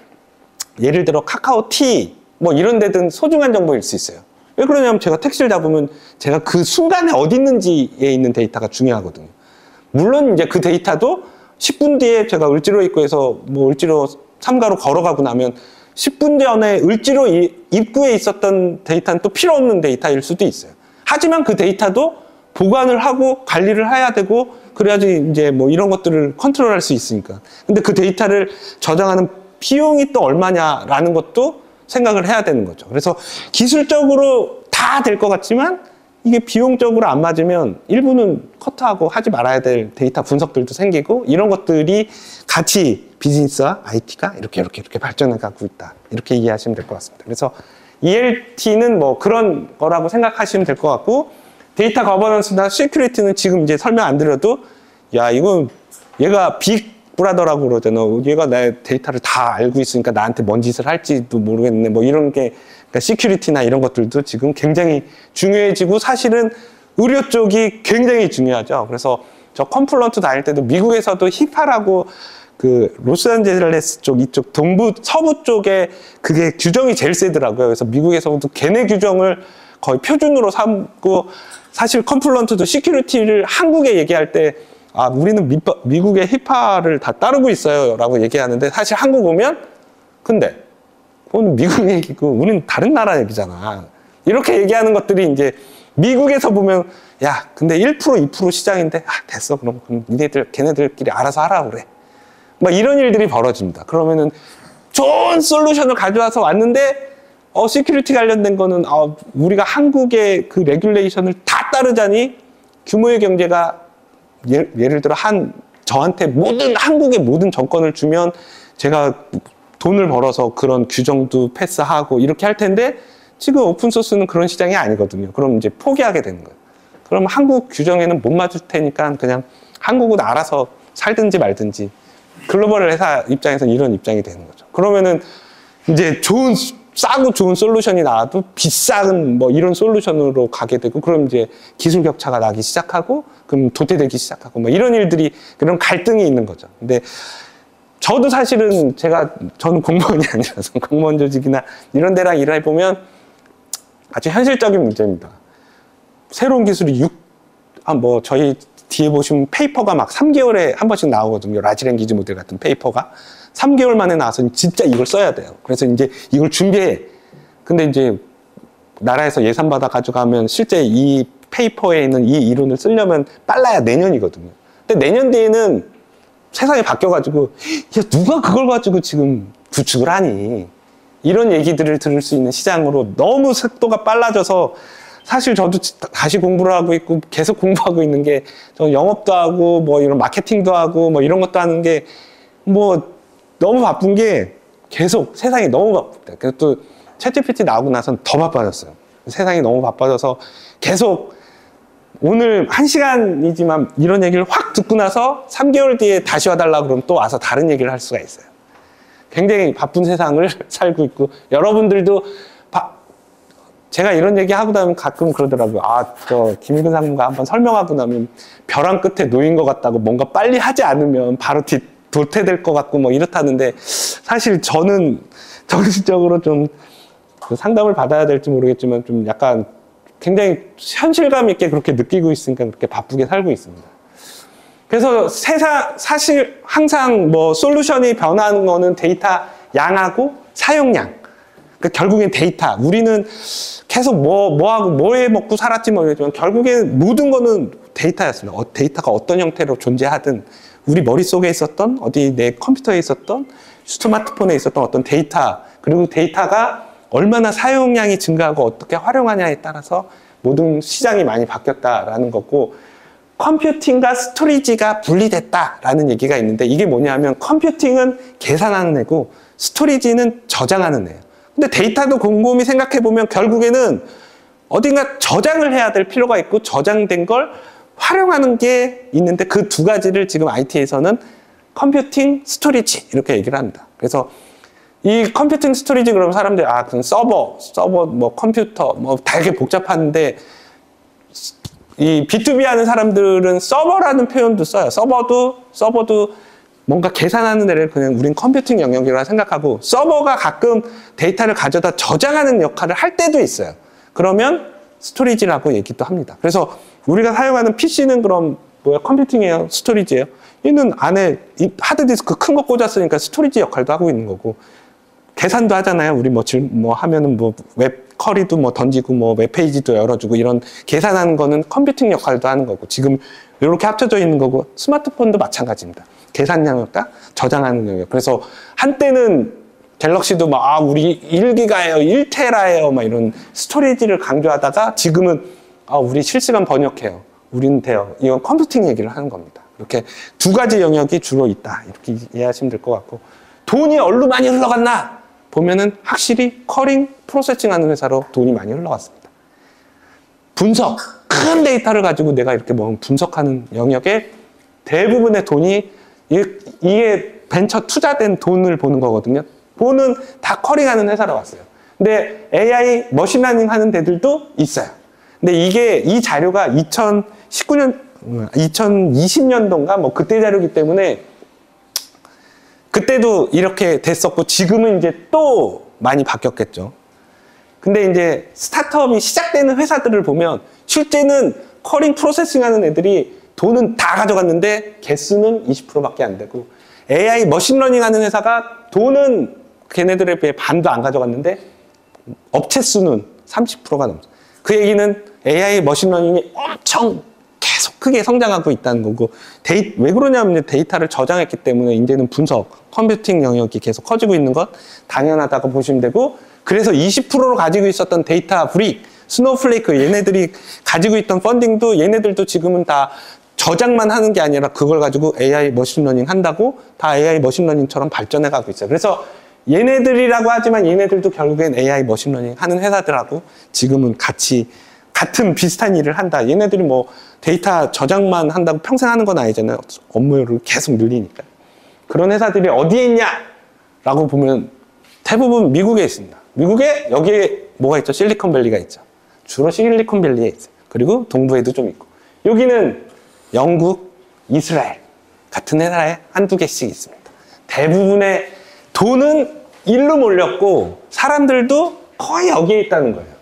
예를 들어 카카오티 뭐 이런 데든 소중한 정보일 수 있어요. 왜 그러냐면 제가 택시를 잡으면 제가 그 순간에 어디 있는지에 있는 데이터가 중요하거든요. 물론 이제 그 데이터도 10분 뒤에 제가 을지로 입구에서 뭐 을지로 3가로 걸어가고 나면 10분 전에 을지로 입구에 있었던 데이터는 또 필요 없는 데이터일 수도 있어요. 하지만 그 데이터도 보관을 하고 관리를 해야 되고 그래야지 이제 뭐 이런 것들을 컨트롤할 수 있으니까. 근데 그 데이터를 저장하는 비용이 또 얼마냐라는 것도 생각을 해야 되는 거죠. 그래서 기술적으로 다 될 것 같지만 이게 비용적으로 안 맞으면 일부는 커트하고 하지 말아야 될 데이터 분석들도 생기고 이런 것들이 같이 비즈니스와 IT가 이렇게 발전해 가고 있다. 이렇게 이해하시면 될 것 같습니다. 그래서 ELT는 뭐 그런 거라고 생각하시면 될 것 같고 데이터 거버넌스나 시큐리티는 지금 이제 설명 안 드려도 야 이건 얘가 빅 브라더라고 그러잖아. 얘가 내 데이터를 다 알고 있으니까 나한테 뭔 짓을 할지도 모르겠네. 뭐 이런 게 그러니까 시큐리티나 이런 것들도 지금 굉장히 중요해지고 사실은 의료 쪽이 굉장히 중요하죠. 그래서 저 컴플런트 다닐 때도 미국에서도 히파라고 그 로스앤젤레스 쪽 이쪽 동부 서부 쪽에 그게 규정이 제일 세더라고요. 그래서 미국에서도 걔네 규정을 거의 표준으로 삼고 사실 컴플런트도 시큐리티를 한국에 얘기할 때 아, 우리는 미국의 히파를 다 따르고 있어요. 라고 얘기하는데 사실 한국 오면 근데 그건 미국 얘기고 우리는 다른 나라 얘기잖아. 이렇게 얘기하는 것들이 이제 미국에서 보면 야, 근데 1%, 2% 시장인데 아, 됐어. 그럼 걔네들끼리 알아서 하라고 그래. 막 이런 일들이 벌어집니다. 그러면은 좋은 솔루션을 가져와서 왔는데 시큐리티 관련된 거는 우리가 한국의 그 레귤레이션을 다 따르자니 규모의 경제가 예를 들어 저한테 한국의 모든 정권을 주면 제가 돈을 벌어서 그런 규정도 패스하고 이렇게 할 텐데 지금 오픈소스는 그런 시장이 아니거든요. 그럼 이제 포기하게 되는 거예요. 그럼 한국 규정에는 못 맞을 테니까 그냥 한국은 알아서 살든지 글로벌 회사 입장에서는 이런 입장이 되는 거죠. 그러면은 이제 싸고 좋은 솔루션이 나와도 비싼 뭐 이런 솔루션으로 가게 되고 그럼 이제 기술 격차가 나기 시작하고 그럼 도태되기 시작하고 뭐 이런 일들이 그런 갈등이 있는 거죠. 근데 저도 사실은 저는 공무원이 아니라서 공무원 조직이나 이런 데랑 일을 해보면 아주 현실적인 문제입니다. 새로운 기술이 저희 뒤에 보시면 페이퍼가 막 3개월에 한 번씩 나오거든요. 라지 랭귀지 모델 같은 페이퍼가 3개월 만에 나와서 진짜 이걸 써야 돼요. 그래서 이제 이걸 준비해. 근데 이제 나라에서 예산 받아 가져가면 실제 이 페이퍼에 있는 이 이론을 쓰려면 빨라야 내년이거든요. 근데 내년 뒤에는 세상이 바뀌어가지고 야 누가 그걸 가지고 지금 구축을 하니? 이런 얘기들을 들을 수 있는 시장으로 너무 속도가 빨라져서 사실 저도 다시 공부를 하고 있고 계속 공부하고 있는 게 저 영업도 하고 뭐 이런 마케팅도 하고 뭐 이런 것도 하는 게 뭐 너무 바쁜 게 계속 세상이 너무 바쁘다. 그래서 또 챗GPT 나오고 나서는 더 바빠졌어요. 세상이 너무 바빠져서 계속 오늘 1시간이지만 이런 얘기를 확 듣고 나서 3개월 뒤에 다시 와달라고 그러면 또 와서 다른 얘기를 할 수가 있어요. 굉장히 바쁜 세상을 살고 있고 여러분들도 제가 이런 얘기 하고 나면 가끔 그러더라고요. 김일근 상무가 한번 설명하고 나면 벼랑 끝에 놓인 것 같다고 뭔가 빨리 하지 않으면 바로 도태될 것 같고 뭐 이렇다는데 사실 저는 정신적으로 좀 상담을 받아야 될지 모르겠지만 좀 약간 굉장히 현실감 있게 그렇게 느끼고 있으니까 그렇게 바쁘게 살고 있습니다. 그래서 사실 항상 뭐 솔루션이 변하는 거는 데이터 양하고 사용량. 그러니까 결국엔 데이터. 우리는 계속 뭐하고 뭐해 먹고 살았지 모르겠지만 결국엔 모든 거는 데이터였습니다. 데이터가 어떤 형태로 존재하든 우리 머릿속에 있었던 어디 내 컴퓨터에 있었던 스마트폰에 있었던 어떤 데이터 그리고 데이터가 얼마나 사용량이 증가하고 어떻게 활용하냐에 따라서 모든 시장이 많이 바뀌었다라는 거고 컴퓨팅과 스토리지가 분리됐다라는 얘기가 있는데 이게 뭐냐면 컴퓨팅은 계산하는 애고 스토리지는 저장하는 애예요. 근데 데이터도 곰곰이 생각해보면 결국에는 어딘가 저장을 해야 될 필요가 있고 저장된 걸 활용하는 게 있는데 그 두 가지를 지금 IT에서는 컴퓨팅, 스토리지 이렇게 얘기를 합니다. 그래서 이 컴퓨팅 스토리지 그러면 사람들이 그럼 서버 뭐 컴퓨터 뭐 되게 복잡한데 이 B2B 하는 사람들은 서버라는 표현도 써요. 서버도 뭔가 계산하는 데를 그냥 우린 컴퓨팅 영역이라 생각하고 서버가 가끔 데이터를 가져다 저장하는 역할을 할 때도 있어요. 그러면 스토리지라고 얘기도 합니다. 그래서 우리가 사용하는 PC는 그럼 뭐야? 컴퓨팅이에요? 스토리지예요? 얘는 안에 하드디스크 큰 거 꽂았으니까 스토리지 역할도 하고 있는 거고, 계산도 하잖아요. 우리 뭐 하면은 뭐 웹 쿼리도 뭐 던지고 뭐 웹페이지도 열어주고 이런 계산하는 거는 컴퓨팅 역할도 하는 거고, 지금 이렇게 합쳐져 있는 거고, 스마트폰도 마찬가지입니다. 계산 영역과 저장하는 영역. 그래서 한때는 갤럭시도 막 우리 1기가예요, 1테라예요, 막 이런 스토리지를 강조하다가 지금은 우리 실시간 번역해요. 우리는 돼요. 이건 컴퓨팅 얘기를 하는 겁니다. 이렇게 두 가지 영역이 주로 있다. 이렇게 이해하시면 될 것 같고, 돈이 어디로 많이 흘러갔나 보면은 확실히 쿼링 프로세싱하는 회사로 돈이 많이 흘러갔습니다. 분석, 큰 데이터를 가지고 내가 이렇게 뭐 분석하는 영역에 대부분의 돈이 이게 벤처 투자된 돈을 보는 거거든요. 돈은 다 쿼링하는 회사로 왔어요. 근데 AI 머신러닝 하는 데들도 있어요. 근데 이 자료가 2020년도인가 뭐 그때 자료이기 때문에 그때도 이렇게 됐었고, 지금은 이제 또 많이 바뀌었겠죠. 근데 이제 스타트업이 시작되는 회사들을 보면 실제는 쿼링 프로세싱 하는 애들이 돈은 다 가져갔는데 개수는 20%밖에 안 되고, AI 머신러닝 하는 회사가 돈은 걔네들에 비해 반도 안 가져갔는데 업체 수는 30%가 넘어요. 그 얘기는 AI 머신러닝이 엄청 계속 크게 성장하고 있다는 거고, 왜 그러냐면 데이터를 저장했기 때문에 이제는 분석, 컴퓨팅 영역이 계속 커지고 있는 것 당연하다고 보시면 되고, 그래서 20%로 가지고 있었던 데이터 브릭, 스노우플레이크 얘네들이 가지고 있던 펀딩도 얘네들도 지금은 다 저장만 하는 게 아니라 그걸 가지고 AI 머신러닝 한다고 다 AI 머신러닝처럼 발전해 가고 있어요. 그래서 얘네들이라고 하지만 얘네들도 결국엔 AI 머신러닝 하는 회사들하고 지금은 같은 비슷한 일을 한다. 얘네들이 뭐 데이터 저장만 한다고 평생 하는 건 아니잖아요. 업무를 계속 늘리니까. 그런 회사들이 어디에 있냐? 라고 보면 대부분 미국에 있습니다. 미국에 여기에 뭐가 있죠? 실리콘밸리가 있죠. 주로 실리콘밸리에 있어요. 그리고 동부에도 좀 있고. 여기는 영국, 이스라엘 같은 회사에 한두 개씩 있습니다. 대부분의 돈은 일로 몰렸고 사람들도 거의 여기에 있다는 거예요.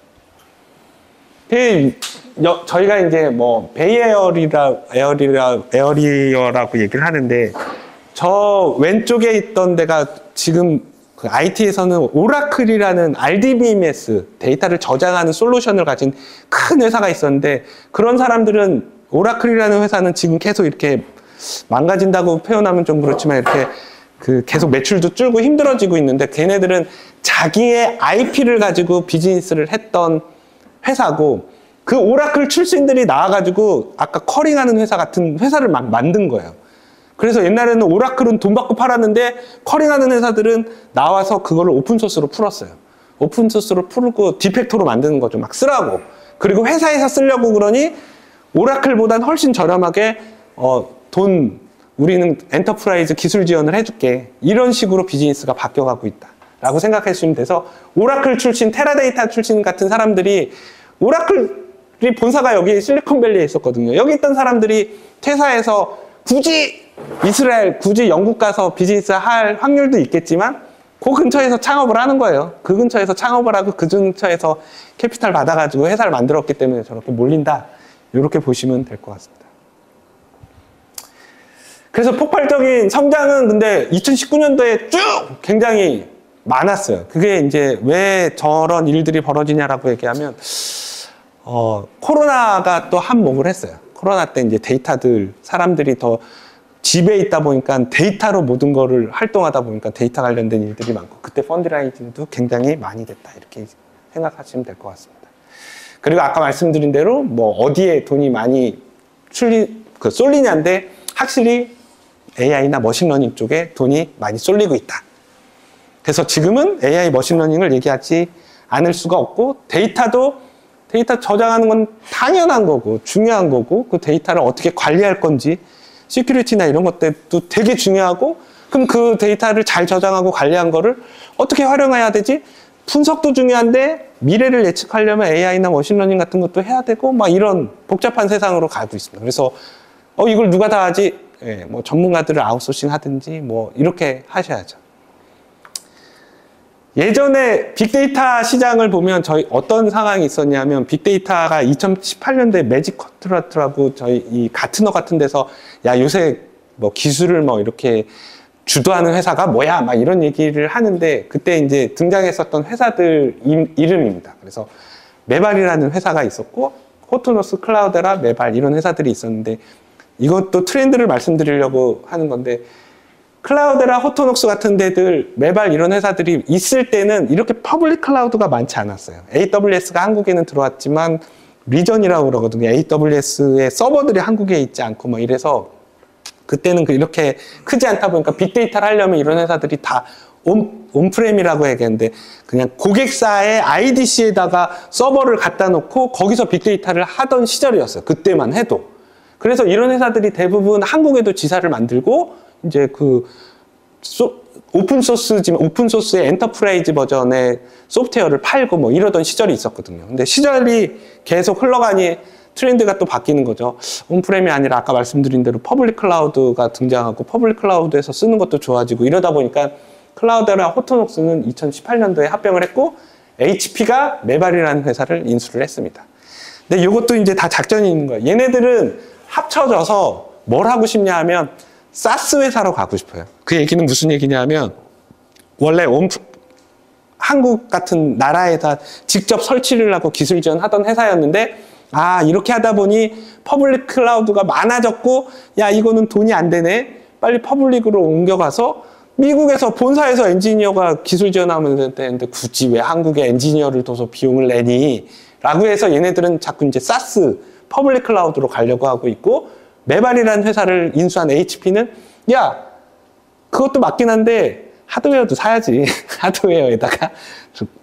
저희가 이제 뭐 에어리어라고 얘기를 하는데, 저 왼쪽에 있던 데가 지금 그 IT에서는 오라클이라는 RDBMS 데이터를 저장하는 솔루션을 가진 큰 회사가 있었는데, 그런 사람들은 오라클이라는 회사는 지금 계속 이렇게 망가진다고 표현하면 좀 그렇지만 이렇게 계속 매출도 줄고 힘들어지고 있는데, 걔네들은 자기의 IP를 가지고 비즈니스를 했던 회사고, 그 오라클 출신들이 나와가지고 아까 쿼링하는 회사 같은 회사를 막 만든 거예요. 그래서 옛날에는 오라클은 돈 받고 팔았는데 쿼링하는 회사들은 나와서 그거를 오픈소스로 풀었어요. 오픈소스로 풀고 디팩토로 만드는 거죠. 막 쓰라고. 그리고 회사에서 쓰려고 그러니 오라클보단 훨씬 저렴하게 우리는 엔터프라이즈 기술 지원을 해줄게. 이런 식으로 비즈니스가 바뀌어가고 있다라고 생각하시면 돼서, 오라클 출신, 테라데이터 출신 같은 사람들이, 오라클이 본사가 여기 실리콘밸리에 있었거든요. 여기 있던 사람들이 퇴사해서 굳이 이스라엘, 굳이 영국 가서 비즈니스 할 확률도 있겠지만 그 근처에서 창업을 하는 거예요. 그 근처에서 창업을 하고 그 근처에서 캐피탈 받아가지고 회사를 만들었기 때문에 저렇게 몰린다. 이렇게 보시면 될 것 같습니다. 그래서 폭발적인 성장은 근데 2019년도에 쭉 굉장히 많았어요. 그게 이제 왜 저런 일들이 벌어지냐라고 얘기하면, 코로나가 또 한몫을 했어요. 코로나 때 이제 사람들이 더 집에 있다 보니까 데이터로 모든 거를 활동하다 보니까 데이터 관련된 일들이 많고, 그때 펀드라이징도 굉장히 많이 됐다. 이렇게 생각하시면 될 것 같습니다. 그리고 아까 말씀드린 대로 뭐 어디에 돈이 많이 쏠리냐인데, 확실히 AI나 머신러닝 쪽에 돈이 많이 쏠리고 있다. 그래서 지금은 AI 머신러닝을 얘기하지 않을 수가 없고, 데이터 저장하는 건 당연한 거고 중요한 거고, 그 데이터를 어떻게 관리할 건지 시큐리티나 이런 것들도 되게 중요하고, 그럼 그 데이터를 잘 저장하고 관리한 거를 어떻게 활용해야 되지? 분석도 중요한데 미래를 예측하려면 AI나 머신러닝 같은 것도 해야 되고, 막 이런 복잡한 세상으로 가고 있습니다. 그래서 이걸 누가 다 하지? 예, 뭐 전문가들을 아웃소싱 하든지 뭐 이렇게 하셔야죠. 예전에 빅데이터 시장을 보면 저희 어떤 상황이 있었냐면 빅데이터가 2018년도에 매직 컨트라트라고 저희 이 가트너 같은 데서 야 요새 뭐 기술을 뭐 이렇게 주도하는 회사가 뭐야 막 이런 얘기를 하는데 그때 이제 등장했었던 회사들 이름입니다. 그래서 메발이라는 회사가 있었고 호토노스, 클라우데라, 메발 이런 회사들이 있었는데 이것도 트렌드를 말씀드리려고 하는 건데 클라우데라, 호토녹스 같은 데들, 메발 이런 회사들이 있을 때는 이렇게 퍼블릭 클라우드가 많지 않았어요. AWS가 한국에는 들어왔지만 리전이라고 그러거든요. AWS의 서버들이 한국에 있지 않고 뭐 이래서 그때는 이렇게 크지 않다 보니까 빅데이터를 하려면 이런 회사들이 다 온프렘이라고 해야겠는데 그냥 고객사의 IDC에다가 서버를 갖다 놓고 거기서 빅데이터를 하던 시절이었어요. 그때만 해도. 그래서 이런 회사들이 대부분 한국에도 지사를 만들고 이제 그 오픈소스지만 오픈소스의 엔터프라이즈 버전의 소프트웨어를 팔고 뭐 이러던 시절이 있었거든요. 근데 시절이 계속 흘러가니 트렌드가 또 바뀌는 거죠. 온프렘이 아니라 아까 말씀드린 대로 퍼블릭 클라우드가 등장하고 퍼블릭 클라우드에서 쓰는 것도 좋아지고 이러다 보니까 클라우데라 호토녹스는 2018년도에 합병을 했고 HP가 메발이라는 회사를 인수를 했습니다. 근데 이것도 이제 다 작전이 있는 거예요. 얘네들은 합쳐져서 뭘 하고 싶냐 하면 사스 회사로 가고 싶어요. 그 얘기는 무슨 얘기냐 하면 원래 한국 같은 나라에다 직접 설치를 하고 기술 지원하던 회사였는데 이렇게 하다 보니 퍼블릭 클라우드가 많아졌고 야 이거는 돈이 안 되네. 빨리 퍼블릭으로 옮겨가서 미국에서 본사에서 엔지니어가 기술 지원하면 되는데 굳이 왜 한국에 엔지니어를 둬서 비용을 내니? 라고 해서 얘네들은 자꾸 이제 사스 퍼블릭 클라우드로 가려고 하고 있고 메발이라는 회사를 인수한 HP는 야 그것도 맞긴 한데 하드웨어도 사야지. 하드웨어에다가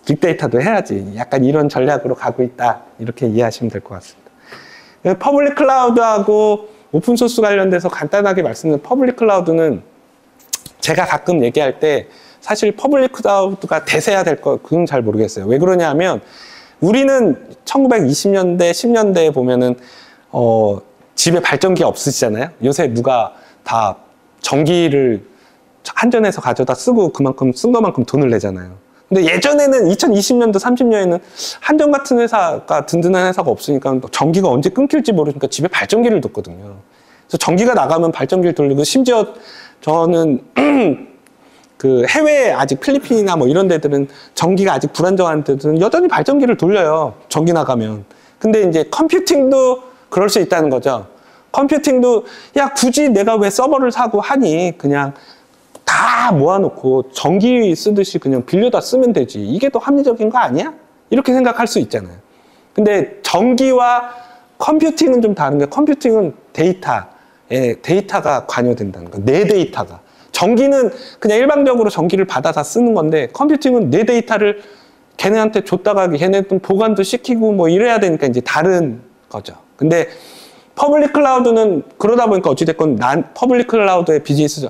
빅데이터도 해야지. 약간 이런 전략으로 가고 있다. 이렇게 이해하시면 될 것 같습니다. 퍼블릭 클라우드하고 오픈소스 관련돼서 간단하게 말씀드리면 퍼블릭 클라우드는 제가 가끔 얘기할 때 사실 퍼블릭 클라우드가 대세야 될 거 그건 잘 모르겠어요. 왜 그러냐 하면 우리는 1920년대, 10년대에 보면은 집에 발전기 없으시잖아요. 요새 누가 다 전기를 한전에서 가져다 쓰고 그만큼 쓴 것만큼 돈을 내잖아요. 근데 예전에는 2020년도, 30년에는 한전 같은 회사가 든든한 회사가 없으니까 전기가 언제 끊길지 모르니까 집에 발전기를 뒀거든요. 그래서 전기가 나가면 발전기를 돌리고 심지어 저는 그 해외에 아직 필리핀이나 뭐 이런 데들은 전기가 아직 불안정한 데들은 여전히 발전기를 돌려요. 전기 나가면. 근데 이제 컴퓨팅도 그럴 수 있다는 거죠. 컴퓨팅도 야 굳이 내가 왜 서버를 사고 하니 그냥 다 모아놓고 전기 쓰듯이 그냥 빌려다 쓰면 되지. 이게 더 합리적인 거 아니야? 이렇게 생각할 수 있잖아요. 근데 전기와 컴퓨팅은 좀 다른 게 컴퓨팅은 데이터가 관여된다는 거예요. 내 데이터가. 전기는 그냥 일방적으로 전기를 받아서 쓰는 건데 컴퓨팅은 내 데이터를 걔네한테 줬다가 걔네도 보관도 시키고 뭐 이래야 되니까 이제 다른 거죠. 근데 퍼블릭 클라우드는 그러다 보니까 어찌됐건 퍼블릭 클라우드의 비즈니스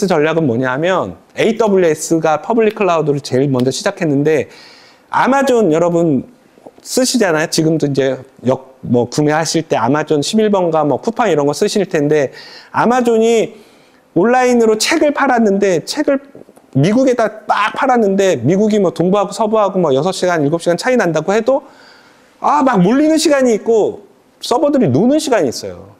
전략은 뭐냐 하면 AWS가 퍼블릭 클라우드를 제일 먼저 시작했는데 아마존 여러분 쓰시잖아요. 지금도 이제 구매하실 때 아마존 11번가 뭐 쿠팡 이런 거 쓰실 텐데 아마존이 온라인으로 책을 팔았는데 책을 미국에다 막 팔았는데 미국이 뭐 동부하고 서부하고 뭐 6시간, 7시간 차이 난다고 해도 막 몰리는 시간이 있고 서버들이 노는 시간이 있어요.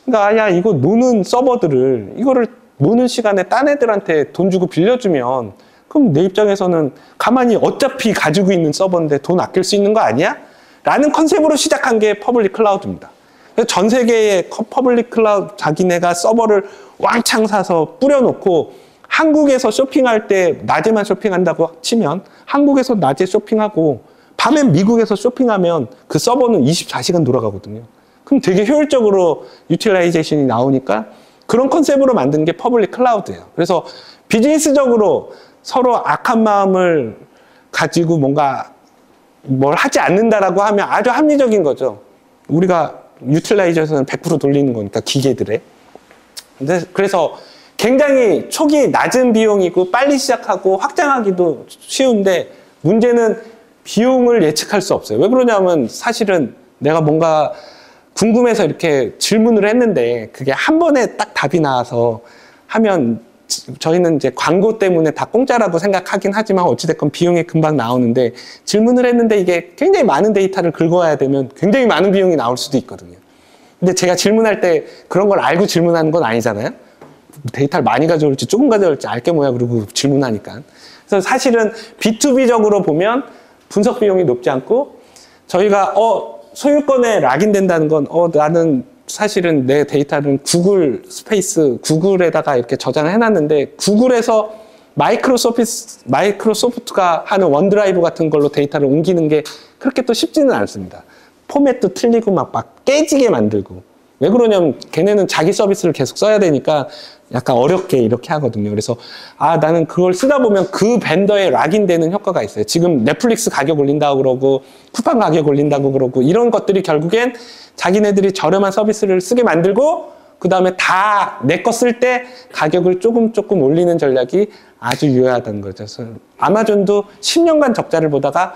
그러니까 야 이거 노는 서버들을 이거를 노는 시간에 딴 애들한테 돈 주고 빌려주면 그럼 내 입장에서는 가만히 어차피 가지고 있는 서버인데 돈 아낄 수 있는 거 아니야? 라는 컨셉으로 시작한 게 퍼블릭 클라우드입니다. 그래서 전 세계의 퍼블릭 클라우드 자기네가 서버를 왕창 사서 뿌려놓고 한국에서 쇼핑할 때 낮에만 쇼핑한다고 치면 한국에서 낮에 쇼핑하고 밤엔 미국에서 쇼핑하면 그 서버는 24시간 돌아가거든요. 그럼 되게 효율적으로 유틸라이제이션이 나오니까 그런 컨셉으로 만든 게 퍼블릭 클라우드예요. 그래서 비즈니스적으로 서로 악한 마음을 가지고 뭔가 뭘 하지 않는다라고 하면 아주 합리적인 거죠. 우리가 유틸라이제이션은 100% 돌리는 거니까 기계들에. 그래서 굉장히 초기 낮은 비용이고 빨리 시작하고 확장하기도 쉬운데 문제는 비용을 예측할 수 없어요. 왜 그러냐면 사실은 내가 뭔가 궁금해서 이렇게 질문을 했는데 그게 한 번에 딱 답이 나와서 하면 저희는 이제 광고 때문에 다 공짜라고 생각하긴 하지만 어찌됐건 비용이 금방 나오는데 질문을 했는데 이게 굉장히 많은 데이터를 긁어와야 되면 굉장히 많은 비용이 나올 수도 있거든요. 근데 제가 질문할 때 그런 걸 알고 질문하는 건 아니잖아요. 데이터를 많이 가져올지 조금 가져올지 알게 뭐야 그러고 질문하니까. 그래서 사실은 B2B적으로 보면 분석 비용이 높지 않고 저희가 소유권에 락인된다는 건 나는 사실은 내 데이터는 구글 스페이스, 구글에다가 이렇게 저장을 해놨는데 구글에서 마이크로소프트가 하는 원드라이브 같은 걸로 데이터를 옮기는 게 그렇게 또 쉽지는 않습니다. 포맷도 틀리고 막 깨지게 만들고. 왜 그러냐면 걔네는 자기 서비스를 계속 써야 되니까 약간 어렵게 이렇게 하거든요. 그래서 나는 그걸 쓰다 보면 그 벤더에 락인되는 효과가 있어요. 지금 넷플릭스 가격 올린다고 그러고 쿠팡 가격 올린다고 그러고 이런 것들이 결국엔 자기네들이 저렴한 서비스를 쓰게 만들고 그 다음에 다 내 거 쓸 때 가격을 조금 올리는 전략이 아주 유효하다는 거죠. 그래서 아마존도 10년간 적자를 보다가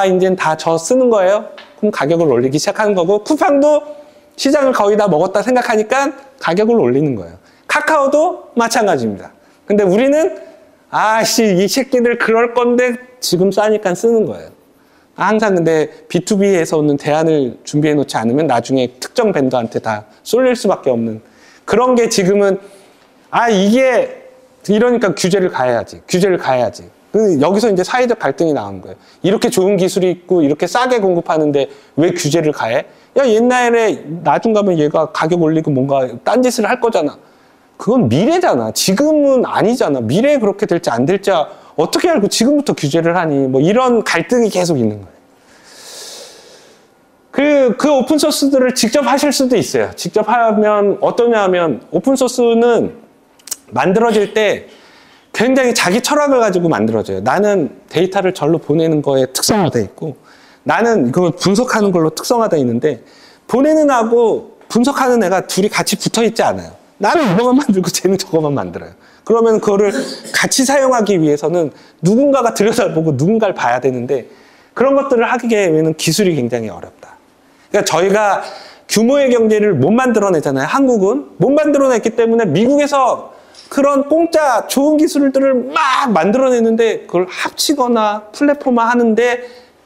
이제는 다 저 쓰는 거예요. 그럼 가격을 올리기 시작하는 거고 쿠팡도 시장을 거의 다 먹었다 생각하니까 가격을 올리는 거예요. 카카오도 마찬가지입니다. 근데 우리는 이 새끼들 그럴 건데 지금 싸니까 쓰는 거예요. 항상 근데 B2B에서는 대안을 준비해 놓지 않으면 나중에 특정 벤더한테 다 쏠릴 수밖에 없는 그런 게 지금은 이게 이러니까 규제를 가해야지. 여기서 이제 사회적 갈등이 나오는 거예요. 이렇게 좋은 기술이 있고 이렇게 싸게 공급하는데 왜 규제를 가해? 야, 옛날에 나중 가면 얘가 가격 올리고 뭔가 딴짓을 할 거잖아. 그건 미래잖아. 지금은 아니잖아. 미래에 그렇게 될지 안 될지 어떻게 알고 지금부터 규제를 하니? 뭐 이런 갈등이 계속 있는 거예요. 그 오픈소스들을 직접 하실 수도 있어요. 직접 하면 어떠냐 하면 오픈소스는 만들어질 때 굉장히 자기 철학을 가지고 만들어져요. 나는 데이터를 절로 보내는 거에 특성화되어 있고 나는 그걸 분석하는 걸로 특성화되어 있는데 보내는 하고 분석하는 애가 둘이 같이 붙어 있지 않아요. 나는 이거만 만들고 쟤는 저거만 만들어요. 그러면 그거를 같이 사용하기 위해서는 누군가가 들여다보고 누군가를 봐야 되는데 그런 것들을 하기 위해서는 기술이 굉장히 어렵다. 그러니까 저희가 규모의 경제를 못 만들어내잖아요. 한국은 못 만들어냈기 때문에 미국에서 그런 공짜 좋은 기술들을 막 만들어내는데 그걸 합치거나 플랫폼화 하는데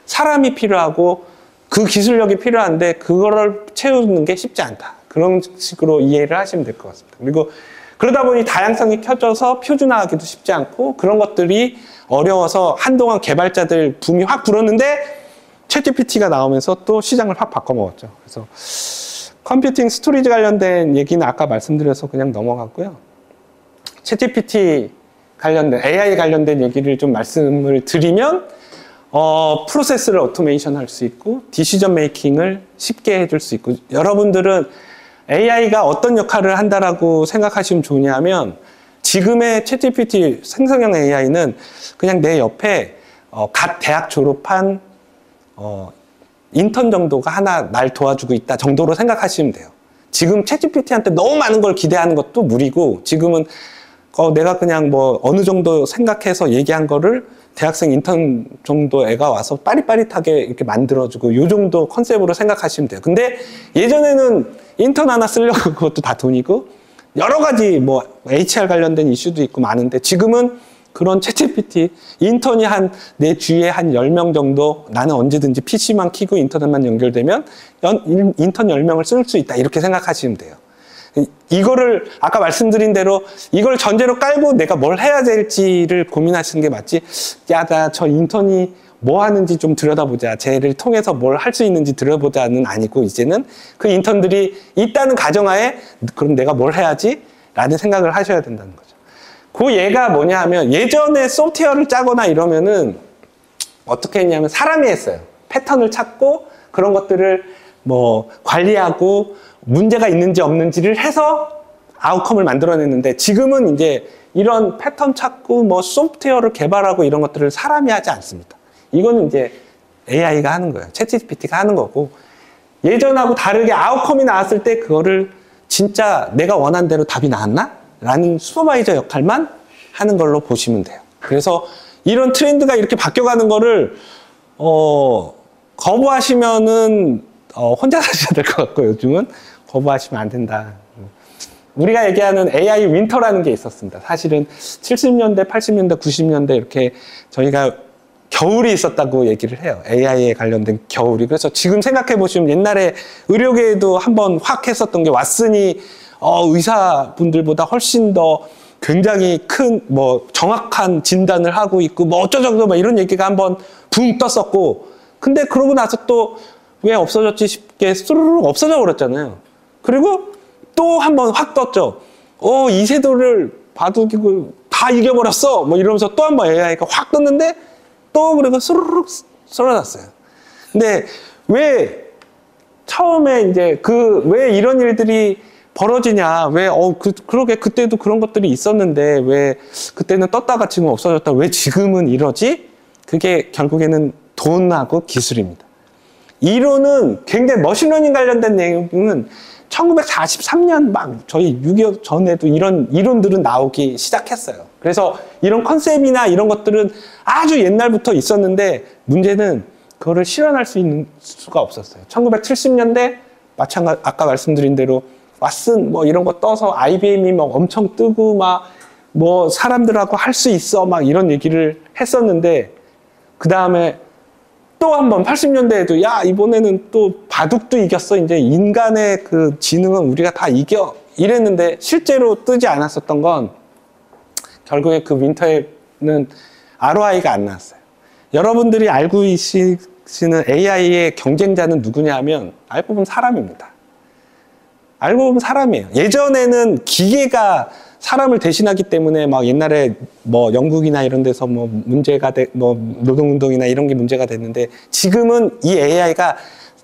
사람이 필요하고 그 기술력이 필요한데 그거를 채우는 게 쉽지 않다. 그런 식으로 이해를 하시면 될 것 같습니다. 그리고 그러다 보니 다양성이 켜져서 표준화하기도 쉽지 않고 그런 것들이 어려워서 한동안 개발자들 붐이 확 불었는데 챗GPT가 나오면서 또 시장을 확 바꿔먹었죠. 그래서 컴퓨팅 스토리지 관련된 얘기는 아까 말씀드려서 그냥 넘어갔고요. 챗GPT 관련된 AI 관련된 얘기를 좀 말씀을 드리면 프로세스를 오토메이션 할 수 있고 디시전 메이킹을 쉽게 해줄 수 있고 여러분들은 AI가 어떤 역할을 한다라고 생각하시면 좋냐면 지금의 챗GPT 생성형 AI는 그냥 내 옆에 갓 대학 졸업한 인턴 정도가 하나 날 도와주고 있다 정도로 생각하시면 돼요. 지금 챗GPT한테 너무 많은 걸 기대하는 것도 무리고 지금은 내가 그냥 뭐 어느 정도 생각해서 얘기한 거를 대학생 인턴 정도 애가 와서 빠릿빠릿하게 이렇게 만들어주고 요 정도 컨셉으로 생각하시면 돼요. 근데 예전에는 인턴 하나 쓰려고 그것도 다 돈이고 여러 가지 뭐 HR 관련된 이슈도 있고 많은데 지금은 그런 챗GPT 인턴이 내 주위에 한 10명 정도 나는 언제든지 PC만 켜고 인터넷만 연결되면 인턴 10명을 쓸 수 있다 이렇게 생각하시면 돼요. 이거를 아까 말씀드린 대로 이걸 전제로 깔고 내가 뭘 해야 될지를 고민하시는 게 맞지. 야, 나 저 인턴이 뭐 하는지 좀 들여다보자. 쟤를 통해서 뭘 할 수 있는지 들여보자는 아니고 이제는 그 인턴들이 있다는 가정하에 그럼 내가 뭘 해야지? 라는 생각을 하셔야 된다는 거죠. 그 얘가 뭐냐 하면 예전에 소프트웨어를 짜거나 이러면은 어떻게 했냐면 사람이 했어요. 패턴을 찾고 그런 것들을 뭐 관리하고 문제가 있는지 없는지를 해서 아웃컴을 만들어냈는데 지금은 이제 이런 패턴 찾고 뭐 소프트웨어를 개발하고 이런 것들을 사람이 하지 않습니다. 이거는 이제 AI가 하는 거예요. 챗GPT가 하는 거고 예전하고 다르게 아웃컴이 나왔을 때 그거를 진짜 내가 원한 대로 답이 나왔나? 라는 슈퍼바이저 역할만 하는 걸로 보시면 돼요. 그래서 이런 트렌드가 이렇게 바뀌어가는 거를 거부하시면은 혼자 사셔야 될 것 같고 요즘은 거부하시면 안 된다. 우리가 얘기하는 AI 윈터라는 게 있었습니다. 사실은 70년대, 80년대, 90년대 이렇게 저희가 겨울이 있었다고 얘기를 해요. AI에 관련된 겨울이. 그래서 지금 생각해 보시면 옛날에 의료계에도 한번 확 했었던 게 왓슨이 의사분들보다 훨씬 더 굉장히 큰 뭐 정확한 진단을 하고 있고 뭐 어쩌저쩌 막 이런 얘기가 한번 붕 떴었고, 근데 그러고 나서 또 왜 없어졌지 싶게 스르륵 없어져 버렸잖아요. 그리고 또 한번 확 떴죠. 이세돌을 바둑이고 다 이겨버렸어 뭐 이러면서 또 한번 AI가 확 떴는데 또 그리고 스르륵 사라졌어요. 근데 왜 처음에 이제 왜 이런 일들이 벌어지냐, 왜 그러게 그때도 그런 것들이 있었는데 왜 그때는 떴다가 지금 없어졌다, 왜 지금은 이러지? 그게 결국에는 돈하고 기술입니다. 이론은 굉장히 머신러닝 관련된 내용은 1943년 막 저희 6.25 전에도 이런 이론들은 나오기 시작했어요. 그래서 이런 컨셉이나 이런 것들은 아주 옛날부터 있었는데 문제는 그거를 실현할 수 있는 수가 없었어요. 1970년대 마찬가지 아까 말씀드린 대로 왓슨 뭐 이런 거 떠서 IBM이 막 엄청 뜨고 막 뭐 사람들하고 할 수 있어 막 이런 얘기를 했었는데, 그 다음에 또 한 번 80년대에도 야 이번에는 또 바둑도 이겼어, 이제 인간의 그 지능은 우리가 다 이겨 이랬는데 실제로 뜨지 않았었던 건 결국에 그 윈터에는 ROI가 안 나왔어요. 여러분들이 알고 계시는 AI의 경쟁자는 누구냐 하면 알고 보면 사람입니다. 알고 보면 사람이에요. 예전에는 기계가 사람을 대신하기 때문에 막 옛날에 뭐 영국이나 이런 데서 뭐 문제가 뭐 노동운동이나 이런 게 문제가 됐는데, 지금은 이 AI가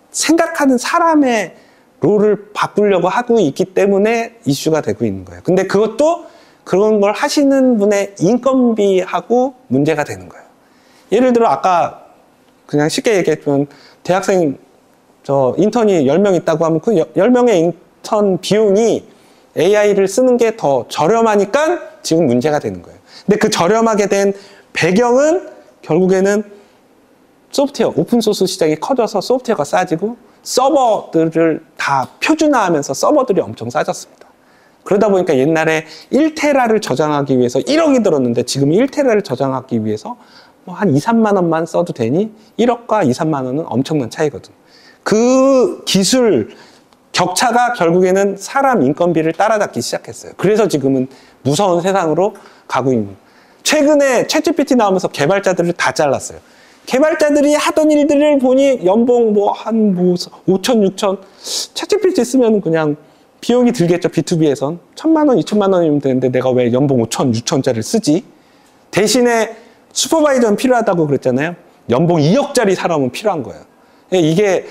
생각하는 사람의 롤을 바꾸려고 하고 있기 때문에 이슈가 되고 있는 거예요. 근데 그것도 그런 걸 하시는 분의 인건비하고 문제가 되는 거예요. 예를 들어 아까 그냥 쉽게 얘기했지만 대학생 인턴이 10명 있다고 하면 그 10명의 인턴 비용이 AI를 쓰는 게 더 저렴하니까 지금 문제가 되는 거예요. 근데 그 저렴하게 된 배경은 결국에는 소프트웨어, 오픈소스 시장이 커져서 소프트웨어가 싸지고 서버들을 다 표준화하면서 서버들이 엄청 싸졌습니다. 그러다 보니까 옛날에 1테라를 저장하기 위해서 1억이 들었는데 지금 1테라를 저장하기 위해서 뭐 한 2, 3만 원만 써도 되니 1억과 2, 3만 원은 엄청난 차이거든요. 그 기술 격차가 결국에는 사람 인건비를 따라잡기 시작했어요. 그래서 지금은 무서운 세상으로 가고 있는 거예요. 최근에 챗GPT 나오면서 개발자들을 다 잘랐어요. 개발자들이 하던 일들을 보니 연봉 한 5천, 6천, 챗GPT 쓰면 그냥 비용이 들겠죠. B2B에선 1,000만 원, 2천만 원이면 되는데 내가 왜 연봉 5천, 6천짜리를 쓰지? 대신에 슈퍼바이저는 필요하다고 그랬잖아요. 연봉 2억짜리 사람은 필요한 거예요. 이게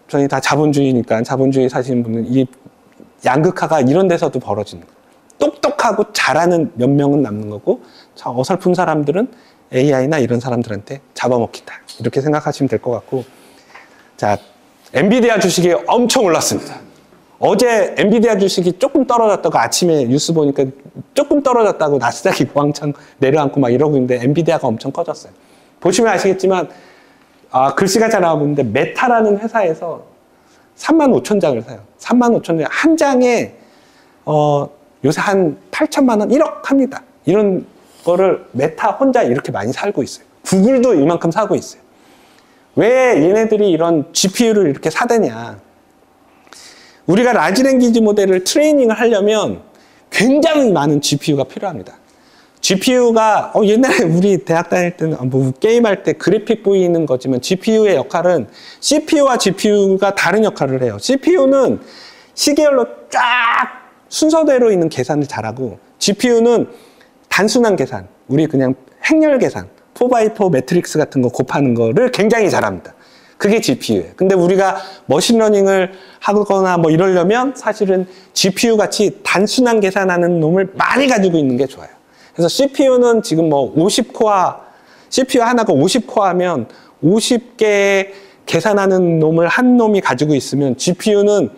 저희 다 자본주의니까, 자본주의 사시는 분은 이 양극화가 이런 데서도 벌어지는 거예요. 똑똑하고 잘하는 몇 명은 남는 거고, 어설픈 사람들은 AI나 이런 사람들한테 잡아먹힌다. 이렇게 생각하시면 될 것 같고, 자, 엔비디아 주식이 엄청 올랐습니다. 어제 엔비디아 주식이 조금 떨어졌다고 아침에 뉴스 보니까 조금 떨어졌다고 나스닥이 왕창 내려앉고 막 이러고 있는데 엔비디아가 엄청 커졌어요. 보시면 아시겠지만 글씨가 잘 나오는데 메타라는 회사에서 35,000장을 사요. 35,000장. 한 장에 요새 한 8천만 원, 1억 합니다. 이런 거를 메타 혼자 이렇게 많이 살고 있어요. 구글도 이만큼 사고 있어요. 왜 얘네들이 이런 GPU를 이렇게 사대냐. 우리가 라지 랭귀지 모델을 트레이닝을 하려면 굉장히 많은 GPU가 필요합니다. GPU가 옛날에 우리 대학 다닐 때는 뭐 게임할 때 그래픽 보이는 거지만 GPU의 역할은 CPU와 GPU가 다른 역할을 해요. CPU는 시계열로 쫙 순서대로 있는 계산을 잘하고, GPU는 단순한 계산, 우리 그냥 행렬 계산, 4x4 매트릭스 같은 거 곱하는 거를 굉장히 잘합니다. 그게 GPU예요. 근데 우리가 머신러닝을 하거나 뭐 이러려면 사실은 GPU 같이 단순한 계산하는 놈을 많이 가지고 있는 게 좋아요. 그래서 CPU는 지금 뭐 50코어, CPU 하나가 50코어면 50개 계산하는 놈을 한 놈이 가지고 있으면 GPU는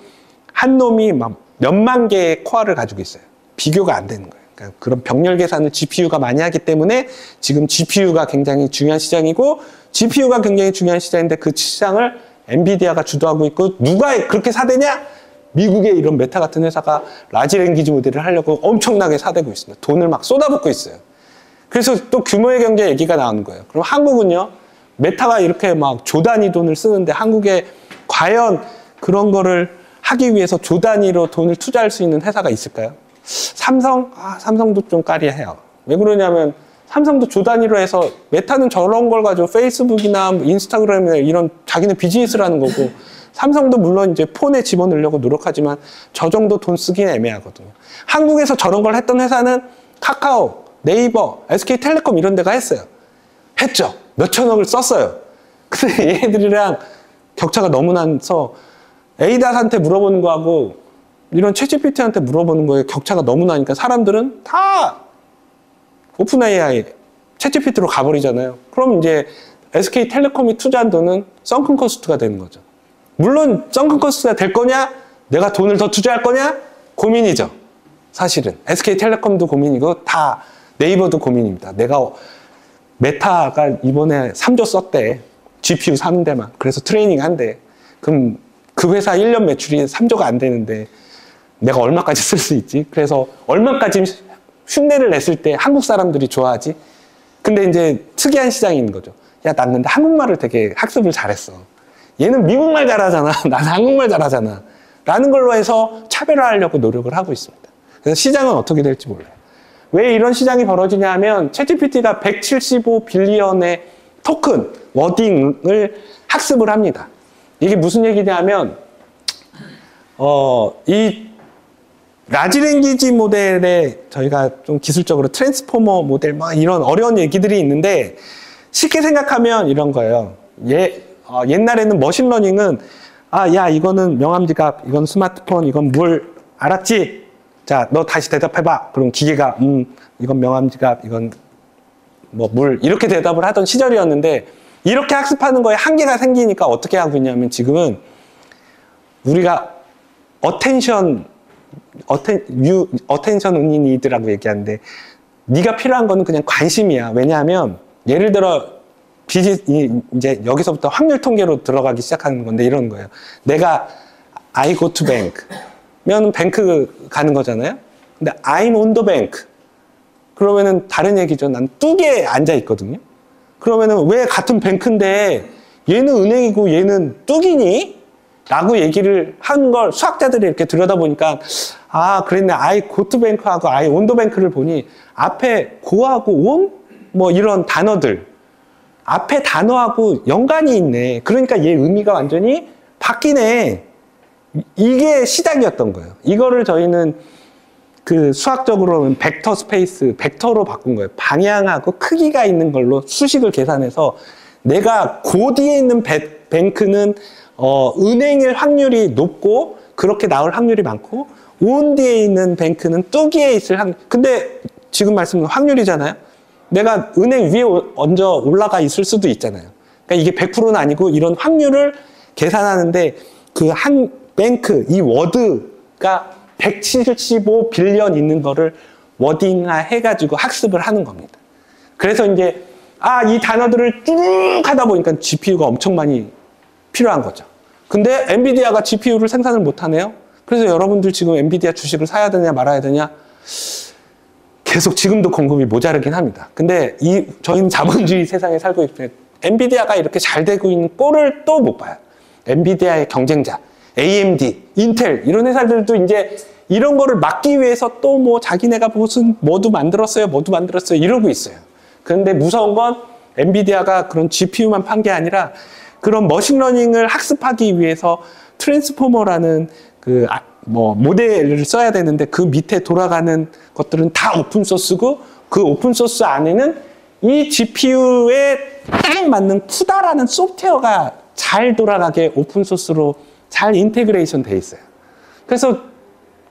한 놈이 막 몇만 개의 코어를 가지고 있어요. 비교가 안 되는 거예요. 그러니까 그런 병렬 계산을 GPU가 많이 하기 때문에 지금 GPU가 굉장히 중요한 시장이고, GPU가 굉장히 중요한 시장인데 그 시장을 엔비디아가 주도하고 있고 누가 그렇게 사대냐? 미국의 이런 메타 같은 회사가 라지 랭귀지 모델을 하려고 엄청나게 사대고 있습니다. 돈을 막 쏟아붓고 있어요. 그래서 또 규모의 경제 얘기가 나오는 거예요. 그럼 한국은요? 메타가 이렇게 막 조 단위 돈을 쓰는데 한국에 과연 그런 거를 하기 위해서 조 단위로 돈을 투자할 수 있는 회사가 있을까요? 삼성? 삼성도 좀 까리해요. 왜 그러냐면 삼성도 조 단위로 해서 메타는 저런 걸 가지고 페이스북이나 인스타그램이나 이런 자기는 비즈니스를 하는 거고 삼성도 물론 이제 폰에 집어넣으려고 노력하지만 저 정도 돈 쓰기는 애매하거든요. 한국에서 저런 걸 했던 회사는 카카오, 네이버, SK텔레콤 이런 데가 했어요. 했죠. 몇천억을 썼어요. 근데 얘네들이랑 격차가 너무 나서 에이닷한테 물어보는 거하고 이런 챗GPT한테 물어보는 거에 격차가 너무 나니까 사람들은 다 오픈 AI, 챗GPT로 가버리잖아요. 그럼 이제 SK텔레콤이 투자한 돈은 썬큰 코스트가 되는 거죠. 물론 썬큰 코스트가 될 거냐? 내가 돈을 더 투자할 거냐? 고민이죠. 사실은. SK텔레콤도 고민이고 다 네이버도 고민입니다. 내가 메타가 이번에 3조 썼대. GPU 사는 데만. 그래서 트레이닝 한대. 그럼 그 회사 1년 매출이 3조가 안 되는데 내가 얼마까지 쓸 수 있지? 그래서 얼마까지 흉내를 냈을 때 한국 사람들이 좋아하지? 근데 이제 특이한 시장이 있는 거죠. 야, 난 근데 한국말을 되게 학습을 잘했어. 얘는 미국말 잘하잖아. 나는 한국말 잘하잖아. 라는 걸로 해서 차별화하려고 노력을 하고 있습니다. 그래서 시장은 어떻게 될지 몰라요. 왜 이런 시장이 벌어지냐 하면 챗GPT가 175빌리언의 토큰, 워딩을 학습을 합니다. 이게 무슨 얘기냐면 이 라지 랭귀지 모델에 저희가 좀 기술적으로 트랜스포머 모델 막 이런 어려운 얘기들이 있는데 쉽게 생각하면 이런 거예요. 옛날에는 머신러닝은 야 이거는 명함지갑, 이건 스마트폰, 이건 물 알았지? 자, 너 다시 대답해봐. 그럼 기계가 이건 명함지갑, 이건 뭐 물 이렇게 대답을 하던 시절이었는데 이렇게 학습하는 거에 한계가 생기니까 어떻게 하고 있냐면 지금은 우리가 어텐션 은인이드라고 얘기하는데 네가 필요한 거는 그냥 관심이야. 왜냐하면 예를 들어 이제 여기서부터 확률 통계로 들어가기 시작하는 건데 이런 거예요. 내가 I go to bank 면 뱅크 가는 거잖아요. 근데 I'm on the bank 그러면은 다른 얘기죠. 난 뚝에 앉아 있거든요. 그러면은 왜 같은 뱅크인데 얘는 은행이고 얘는 뚝이니? 라고 얘기를 한 걸 수학자들이 이렇게 들여다보니까 그랬네. I go to bank하고 I on the bank를 보니 앞에 go하고 on? 뭐 이런 단어들 앞에 단어하고 연관이 있네. 그러니까 얘 의미가 완전히 바뀌네. 이게 시작이었던 거예요. 이거를 저희는 그 수학적으로는 벡터 스페이스, 벡터로 바꾼 거예요. 방향하고 크기가 있는 걸로 수식을 계산해서 내가 고 뒤에 있는 뱅크는 은행일 확률이 높고 그렇게 나올 확률이 많고 온 뒤에 있는 뱅크는 뚜기에 있을 확률. 근데 지금 말씀은 확률이잖아요. 내가 은행 위에 얹어 올라가 있을 수도 있잖아요. 그러니까 이게 100%는 아니고 이런 확률을 계산하는데 그 한 뱅크, 이 워드가 175빌리언 있는 거를 워딩화 해가지고 학습을 하는 겁니다. 그래서 이제 이 단어들을 쭉 하다 보니까 GPU가 엄청 많이 필요한 거죠. 근데 엔비디아가 GPU를 생산을 못하네요. 그래서 여러분들 지금 엔비디아 주식을 사야 되냐 말아야 되냐 계속 지금도 공급이 모자르긴 합니다. 근데 저희는 자본주의 세상에 살고 있기 때문에 엔비디아가 이렇게 잘 되고 있는 꼴을 또 못 봐요. 엔비디아의 경쟁자 AMD, 인텔 이런 회사들도 이제 이런 거를 막기 위해서 또 뭐 자기네가 무슨 뭐도 만들었어요 이러고 있어요. 그런데 무서운 건 엔비디아가 그런 GPU만 판 게 아니라 그런 머신러닝을 학습하기 위해서 트랜스포머라는 모델을 써야 되는데 그 밑에 돌아가는 것들은 다 오픈소스고 그 오픈소스 안에는 이 GPU에 딱 맞는 쿠다라는 소프트웨어가 잘 돌아가게 오픈소스로 잘 인테그레이션 돼 있어요. 그래서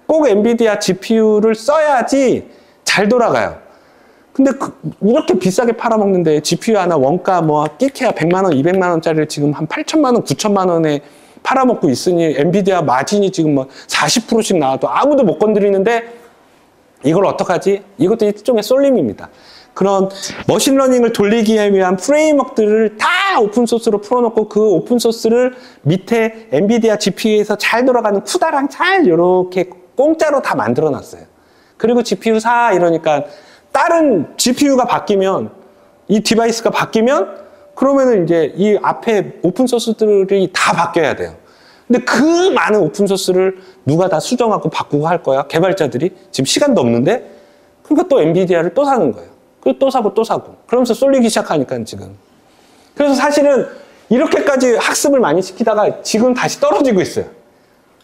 꼭 엔비디아 GPU를 써야지 잘 돌아가요. 근데 이렇게 비싸게 팔아먹는데 GPU 하나 원가 끼케야 100만 원, 200만 원짜리를 지금 한 8천만 원, 9천만 원에 팔아먹고 있으니 엔비디아 마진이 지금 40%씩 나와도 아무도 못 건드리는데 이걸 어떡하지? 이것도 일종의 쏠림입니다. 그런 머신러닝을 돌리기 위한 프레임워크들을 다 오픈소스로 풀어놓고 그 오픈소스를 밑에 엔비디아 GPU에서 잘 돌아가는 쿠다랑 잘 이렇게 공짜로 다 만들어놨어요. 그리고 GPU 사 이러니까 다른 GPU가 바뀌면 이 디바이스가 바뀌면 그러면은 이제 이 앞에 오픈소스들이 다 바뀌어야 돼요. 근데 그 많은 오픈소스를 누가 다 수정하고 바꾸고 할 거야? 개발자들이? 지금 시간도 없는데? 그러니까 또 엔비디아를 또 사는 거예요. 그리고 또 사고 또 사고. 그러면서 쏠리기 시작하니까 지금. 그래서 사실은 이렇게까지 학습을 많이 시키다가 지금 다시 떨어지고 있어요.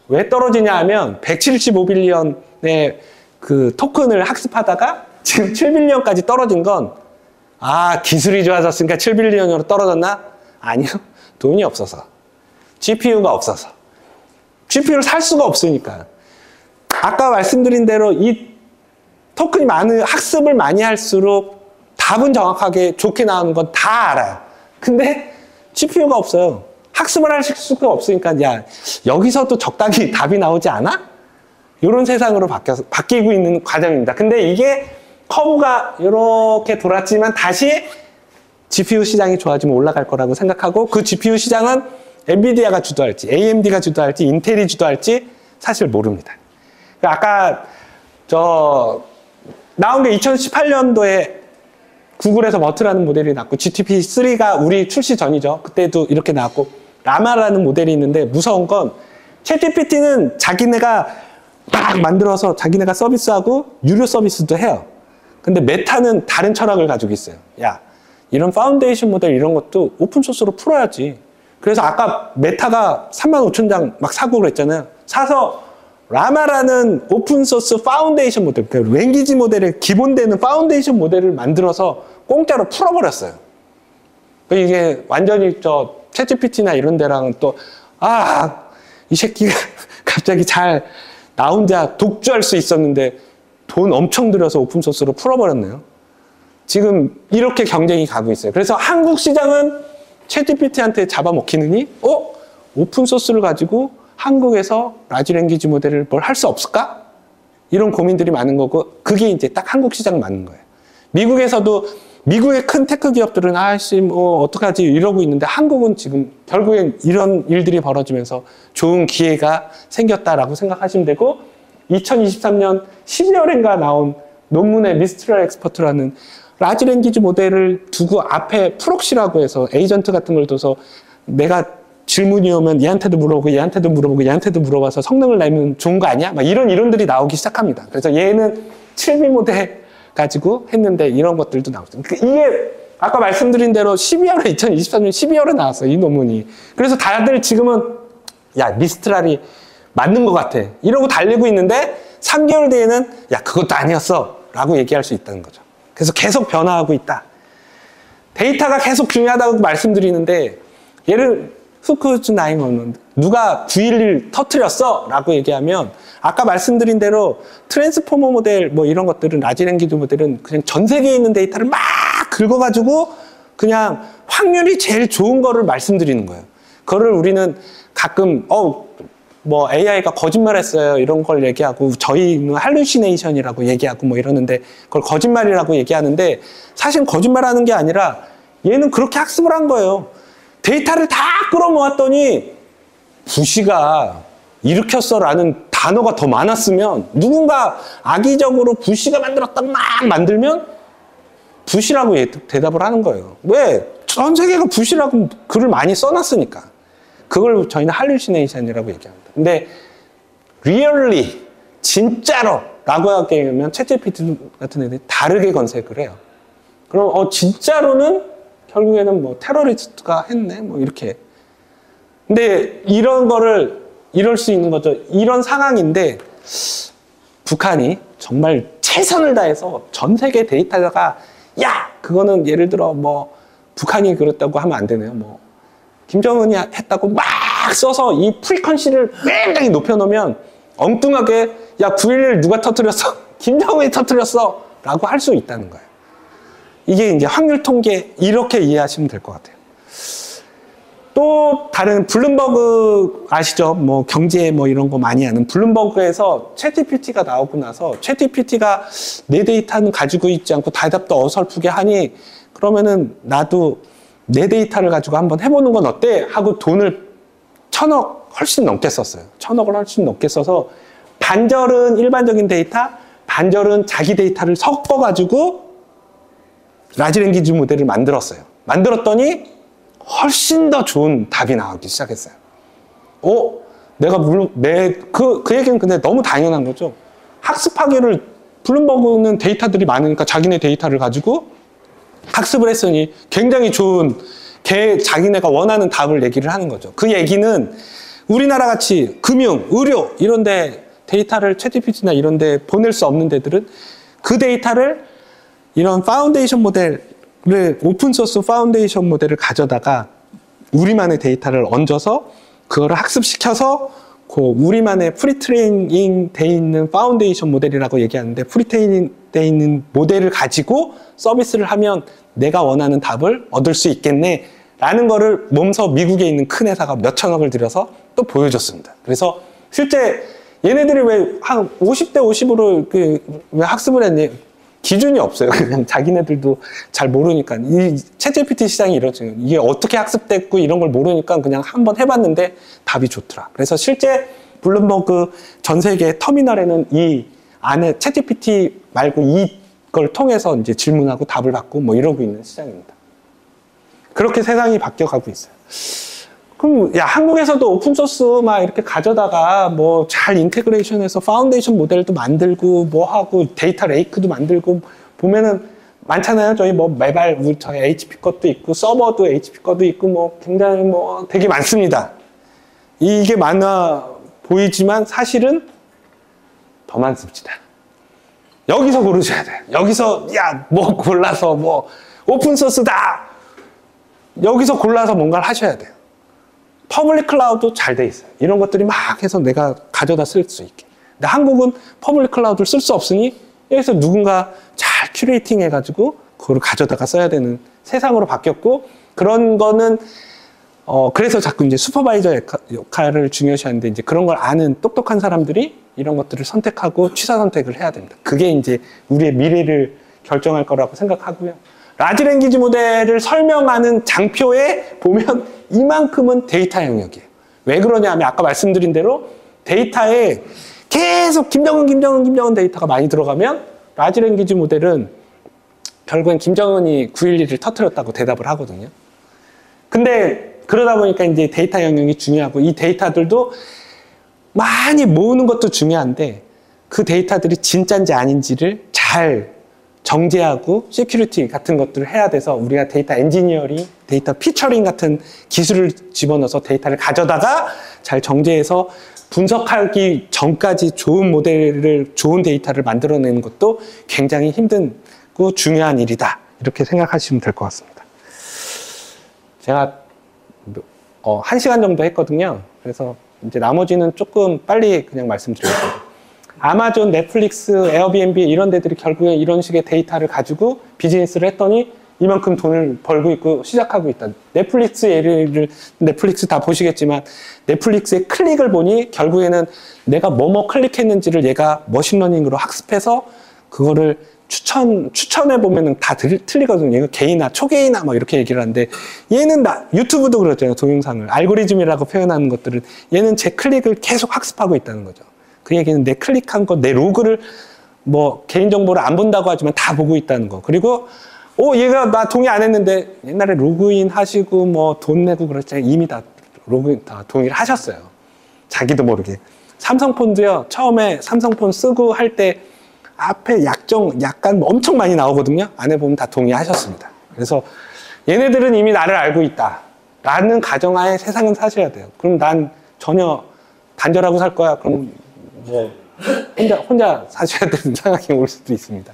왜 떨어지냐 하면 175빌리언의 그 토큰을 학습하다가 지금 7빌리언까지 떨어진 건 기술이 좋아졌으니까 7빌리언으로 떨어졌나? 아니요. 돈이 없어서. GPU가 없어서. GPU를 살 수가 없으니까. 아까 말씀드린 대로 이 토큰이 많은 학습을 많이 할수록 답은 정확하게 좋게 나오는 건 다 알아요. 근데 GPU가 없어요. 학습을 할 수가 없으니까 야 여기서도 적당히 답이 나오지 않아? 이런 세상으로 바뀌고 있는 과정입니다. 근데 이게 커브가 이렇게 돌았지만 다시 GPU 시장이 좋아지면 올라갈 거라고 생각하고 그 GPU 시장은 엔비디아가 주도할지 AMD가 주도할지 인텔이 주도할지 사실 모릅니다. 아까 나온 게 2018년도에 구글에서 머트라는 모델이 나왔고 GPT-3가 우리 출시 전이죠. 그때도 이렇게 나왔고 라마라는 모델이 있는데 무서운 건 챗GPT는 자기네가 막 만들어서 자기네가 서비스하고 유료 서비스도 해요. 근데 메타는 다른 철학을 가지고 있어요. 야, 이런 파운데이션 모델 이런 것도 오픈소스로 풀어야지. 그래서 아까 메타가 35,000장 막 사고 그랬잖아요. 사서 라마라는 오픈소스 파운데이션 모델, 그러니까 랭귀지 모델의 기본되는 파운데이션 모델을 만들어서 공짜로 풀어버렸어요. 이게 완전히 챗GPT나 이런 데랑은 또, 이 새끼가 갑자기 나 혼자 독주할 수 있었는데 돈 엄청 들여서 오픈소스로 풀어버렸네요. 지금 이렇게 경쟁이 가고 있어요. 그래서 한국 시장은 챗GPT한테 잡아먹히느니, 오픈소스를 가지고 한국에서 라지 랭귀지 모델을 뭘 할 수 없을까? 이런 고민들이 많은 거고, 그게 이제 딱 한국 시장 맞는 거예요. 미국에서도, 미국의 큰 테크 기업들은 어떡하지? 이러고 있는데, 한국은 지금 결국엔 이런 일들이 벌어지면서 좋은 기회가 생겼다라고 생각하시면 되고, 2023년 12월인가 나온 논문의 미스트럴 엑스퍼트라는 라지 랭귀지 모델을 두고 앞에 프록시라고 해서 에이전트 같은 걸 둬서 내가 질문이 오면 얘한테도 물어보고 얘한테도 물어보고 얘한테도 물어봐서 성능을 내면 좋은 거 아니야? 막 이런 이론들이 나오기 시작합니다. 그래서 얘는 7B 모델 가지고 했는데 이런 것들도 나오죠. 이게 아까 말씀드린 대로 2023년 12월에 나왔어요. 이 논문이. 그래서 다들 지금은 야 미스트랄이 맞는 것 같아. 이러고 달리고 있는데 3개월 뒤에는 야 그것도 아니었어 라고 얘기할 수 있다는 거죠. 그래서 계속 변화하고 있다. 데이터가 계속 중요하다고 말씀드리는데 얘를 후크즈 나이먼 누가 911 터뜨렸어 라고 얘기하면 아까 말씀드린 대로 트랜스포머 모델 뭐 이런 것들은 라지 랭귀지 모델은 그냥 전 세계에 있는 데이터를 막 긁어가지고 그냥 확률이 제일 좋은 거를 말씀드리는 거예요. 그거를 우리는 가끔 뭐 AI가 거짓말했어요 이런 걸 얘기하고 저희는 할루시네이션이라고 얘기하고 뭐 이러는데 그걸 거짓말이라고 얘기하는데 사실 거짓말하는 게 아니라 얘는 그렇게 학습을 한 거예요. 데이터를 다 끌어모았더니 부시가 일으켰어라는 단어가 더 많았으면 누군가 악의적으로 부시가 만들었다고 막 만들면 부시라고 대답을 하는 거예요. 왜? 전 세계가 부시라고 글을 많이 써놨으니까. 그걸 저희는 할루시네이션이라고 얘기합니다. 근데 really 진짜로 라고 하면 챗GPT 같은 애들이 다르게 건색을 해요. 그럼 진짜로는 결국에는 뭐 테러리스트가 했네 뭐 이렇게. 근데 이런 거를 이럴 수 있는 거죠. 이런 상황인데 북한이 정말 최선을 다해서 전 세계 데이터가 야 그거는 예를 들어 뭐 북한이 그랬다고 하면 안 되네요. 뭐 김정은이 했다고 막 써서 이 프리퀀시를 굉장히 높여놓으면 엉뚱하게 야 9.11 누가 터뜨렸어? 김정은이 터뜨렸어 라고 할 수 있다는 거예요. 이게 이제 확률 통계 이렇게 이해하시면 될 것 같아요. 또 다른 블룸버그 아시죠? 뭐 경제 뭐 이런 거 많이 하는 블룸버그에서 챗GPT가 나오고 나서 챗GPT가 내 데이터는 가지고 있지 않고 대답도 어설프게 하니 그러면은 나도 내 데이터를 가지고 한번 해보는 건 어때? 하고 돈을 1,000억 훨씬 넘게 썼어요. 1,000억을 훨씬 넘게 써서 반절은 일반적인 데이터, 반절은 자기 데이터를 섞어가지고 라지 랭귀지 모델을 만들었어요. 만들었더니 훨씬 더 좋은 답이 나오기 시작했어요. 내가 물론 그 얘기는 근데 너무 당연한 거죠. 학습하기를 블룸버그는 데이터들이 많으니까 자기네 데이터를 가지고 학습을 했으니 굉장히 좋은 자기네가 원하는 답을 얘기를 하는 거죠. 그 얘기는 우리나라 같이 금융, 의료 이런 데 데이터를 챗GPT나 이런 데 보낼 수 없는 데들은 그 데이터를 이런 파운데이션 모델을 오픈소스 파운데이션 모델을 가져다가 우리만의 데이터를 얹어서 그거를 학습시켜서 그 우리만의 프리트레이닝 돼 있는 파운데이션 모델이라고 얘기하는데 프리트레이닝 돼 있는 모델을 가지고 서비스를 하면 내가 원하는 답을 얻을 수 있겠네 라는 거를 몸소 미국에 있는 큰 회사가 몇 천억을 들여서 또 보여줬습니다. 그래서 실제 얘네들이 왜 한 50대 50으로 왜 학습을 했니? 기준이 없어요. 그냥 자기네들도 잘 모르니까. 이 챗GPT 시장이 이러죠. 이게 어떻게 학습됐고 이런 걸 모르니까 그냥 한번 해봤는데 답이 좋더라. 그래서 실제 블룸버그 전 세계 터미널에는 이 안에 챗GPT 말고 이걸 통해서 이제 질문하고 답을 받고 뭐 이러고 있는 시장입니다. 그렇게 세상이 바뀌어가고 있어요. 그럼 한국에서도 오픈소스 막 이렇게 가져다가 뭐 잘 인테그레이션해서 파운데이션 모델도 만들고 뭐 하고 데이터 레이크도 만들고 보면은 많잖아요. 저희 뭐 매발 저희 HP 것도 있고 서버도 HP 것도 있고 뭐 굉장히 뭐 되게 많습니다. 이게 많아 보이지만 사실은 더 많습니다. 여기서 고르셔야 돼요. 여기서 뭐 골라서 뭐 오픈소스다. 여기서 골라서 뭔가를 하셔야 돼요. 퍼블릭 클라우드도 잘 돼 있어요. 이런 것들이 막 해서 내가 가져다 쓸 수 있게. 근데 한국은 퍼블릭 클라우드를 쓸 수 없으니 여기서 누군가 잘 큐레이팅 해가지고 그걸 가져다가 써야 되는 세상으로 바뀌었고 그런 거는 그래서 자꾸 이제 슈퍼바이저 역할을 중요시하는데 이제 그런 걸 아는 똑똑한 사람들이 이런 것들을 선택하고 취사 선택을 해야 됩니다. 그게 이제 우리의 미래를 결정할 거라고 생각하고요. 라지 랭귀지 모델을 설명하는 장표에 보면 이만큼은 데이터 영역이에요. 왜 그러냐면 아까 말씀드린 대로 데이터에 계속 김정은 데이터가 많이 들어가면 라지 랭귀지 모델은 결국엔 김정은이 9.11을 터뜨렸다고 대답을 하거든요. 근데 그러다 보니까 이제 데이터 영역이 중요하고 이 데이터들도 많이 모으는 것도 중요한데 그 데이터들이 진짜인지 아닌지를 잘 정제하고 시큐리티 같은 것들을 해야 돼서 우리가 데이터 엔지니어링, 데이터 피처링 같은 기술을 집어넣어서 데이터를 가져다가 잘 정제해서 분석하기 전까지 좋은 모델을, 좋은 데이터를 만들어내는 것도 굉장히 힘들고 중요한 일이다. 이렇게 생각하시면 될 것 같습니다. 제가 1시간 정도 했거든요. 그래서 이제 나머지는 조금 빨리 그냥 말씀드릴게요. 아마존, 넷플릭스, 에어비앤비 이런 데들이 결국에 이런 식의 데이터를 가지고 비즈니스를 했더니 이만큼 돈을 벌고 있고 시작하고 있다. 넷플릭스 예를 넷플릭스 다 보시겠지만 넷플릭스의 클릭을 보니 결국에는 내가 뭐뭐 클릭했는지를 얘가 머신러닝으로 학습해서 그거를 추천해 보면은 다 틀리거든요. 얘가 게이나 초게이나 뭐 이렇게 얘기를 하는데 얘는 유튜브도 그렇잖아요. 동영상을 알고리즘이라고 표현하는 것들은 얘는 제 클릭을 계속 학습하고 있다는 거죠. 그 얘기는 내 클릭한 거, 내 로그를 뭐 개인정보를 안 본다고 하지만 다 보고 있다는 거. 그리고 얘가 나 동의 안 했는데 옛날에 로그인 하시고 뭐 돈 내고 그랬잖아요. 이미 다 로그인 다 동의를 하셨어요. 자기도 모르게. 삼성폰도요. 처음에 삼성폰 쓰고 할 때 앞에 약간 엄청 많이 나오거든요. 안에 보면 다 동의하셨습니다. 그래서 얘네들은 이미 나를 알고 있다. 라는 가정하에 세상은 사셔야 돼요. 그럼 난 전혀 단절하고 살 거야. 그럼 뭐 혼자 사셔야 되는 상황이 올 수도 있습니다.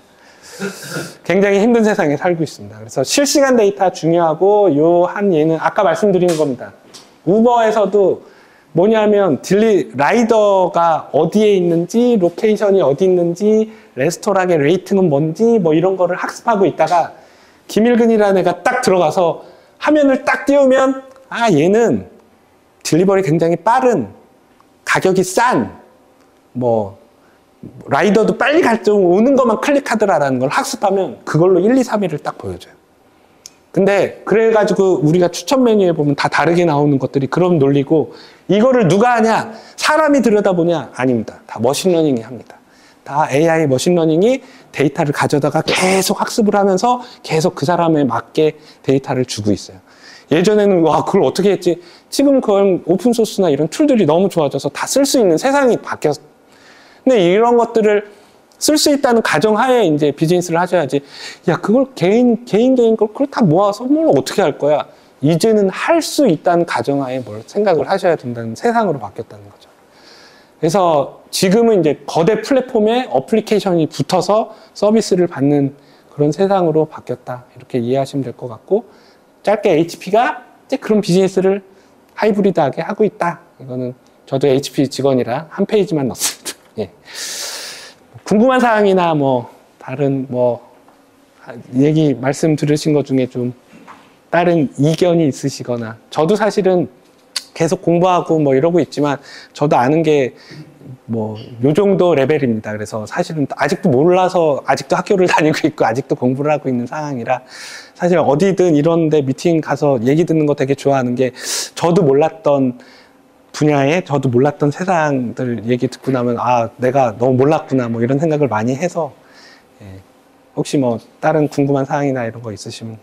굉장히 힘든 세상에 살고 있습니다. 그래서 실시간 데이터 중요하고 요 한 예는 아까 말씀드린 겁니다. 우버에서도 뭐냐면 라이더가 어디에 있는지, 로케이션이 어디 있는지, 레스토랑의 레이팅은 뭔지 뭐 이런 거를 학습하고 있다가 김일근이라는 애가 딱 들어가서 화면을 딱 띄우면 아, 얘는 딜리버리 굉장히 빠른, 가격이 싼, 뭐, 라이더도 빨리 갈 정도 오는 것만 클릭하더라라는 걸 학습하면 그걸로 1, 2, 3위를 딱 보여줘요. 근데 그래가지고 우리가 추천 메뉴에 보면 다 다르게 나오는 것들이 그런 논리고, 이거를 누가 하냐? 사람이 들여다보냐? 아닙니다. 다 머신러닝이 합니다. 다 AI 머신러닝이 데이터를 가져다가 계속 학습을 하면서 계속 그 사람에 맞게 데이터를 주고 있어요. 예전에는 와, 그걸 어떻게 했지? 지금 그건 오픈소스나 이런 툴들이 너무 좋아져서 다 쓸 수 있는 세상이 바뀌었어. 근데 이런 것들을 쓸 수 있다는 가정하에 이제 비즈니스를 하셔야지. 야, 그걸 개인 걸 그걸 다 모아서 뭘 어떻게 할 거야? 이제는 할 수 있다는 가정하에 뭘 생각을 하셔야 된다는 세상으로 바뀌었다는 거죠. 그래서 지금은 이제 거대 플랫폼에 어플리케이션이 붙어서 서비스를 받는 그런 세상으로 바뀌었다. 이렇게 이해하시면 될 것 같고, 짧게 HP가 이제 그런 비즈니스를 하이브리드하게 하고 있다. 이거는 저도 HP 직원이라 한 페이지만 넣습니다. 예. 궁금한 사항이나 뭐 다른 뭐 얘기 말씀 들으신 것 중에 좀 다른 이견이 있으시거나, 저도 사실은 계속 공부하고 뭐 이러고 있지만 저도 아는 게 뭐 요 정도 레벨입니다. 그래서 사실은 아직도 몰라서 아직도 학교를 다니고 있고 아직도 공부를 하고 있는 상황이라, 사실 어디든 이런 데 미팅 가서 얘기 듣는 거 되게 좋아하는 게, 저도 몰랐던 분야에 저도 몰랐던 세상들 얘기 듣고 나면 아, 내가 너무 몰랐구나 뭐 이런 생각을 많이 해서, 예. 혹시 뭐 다른 궁금한 사항이나 이런 거 있으시면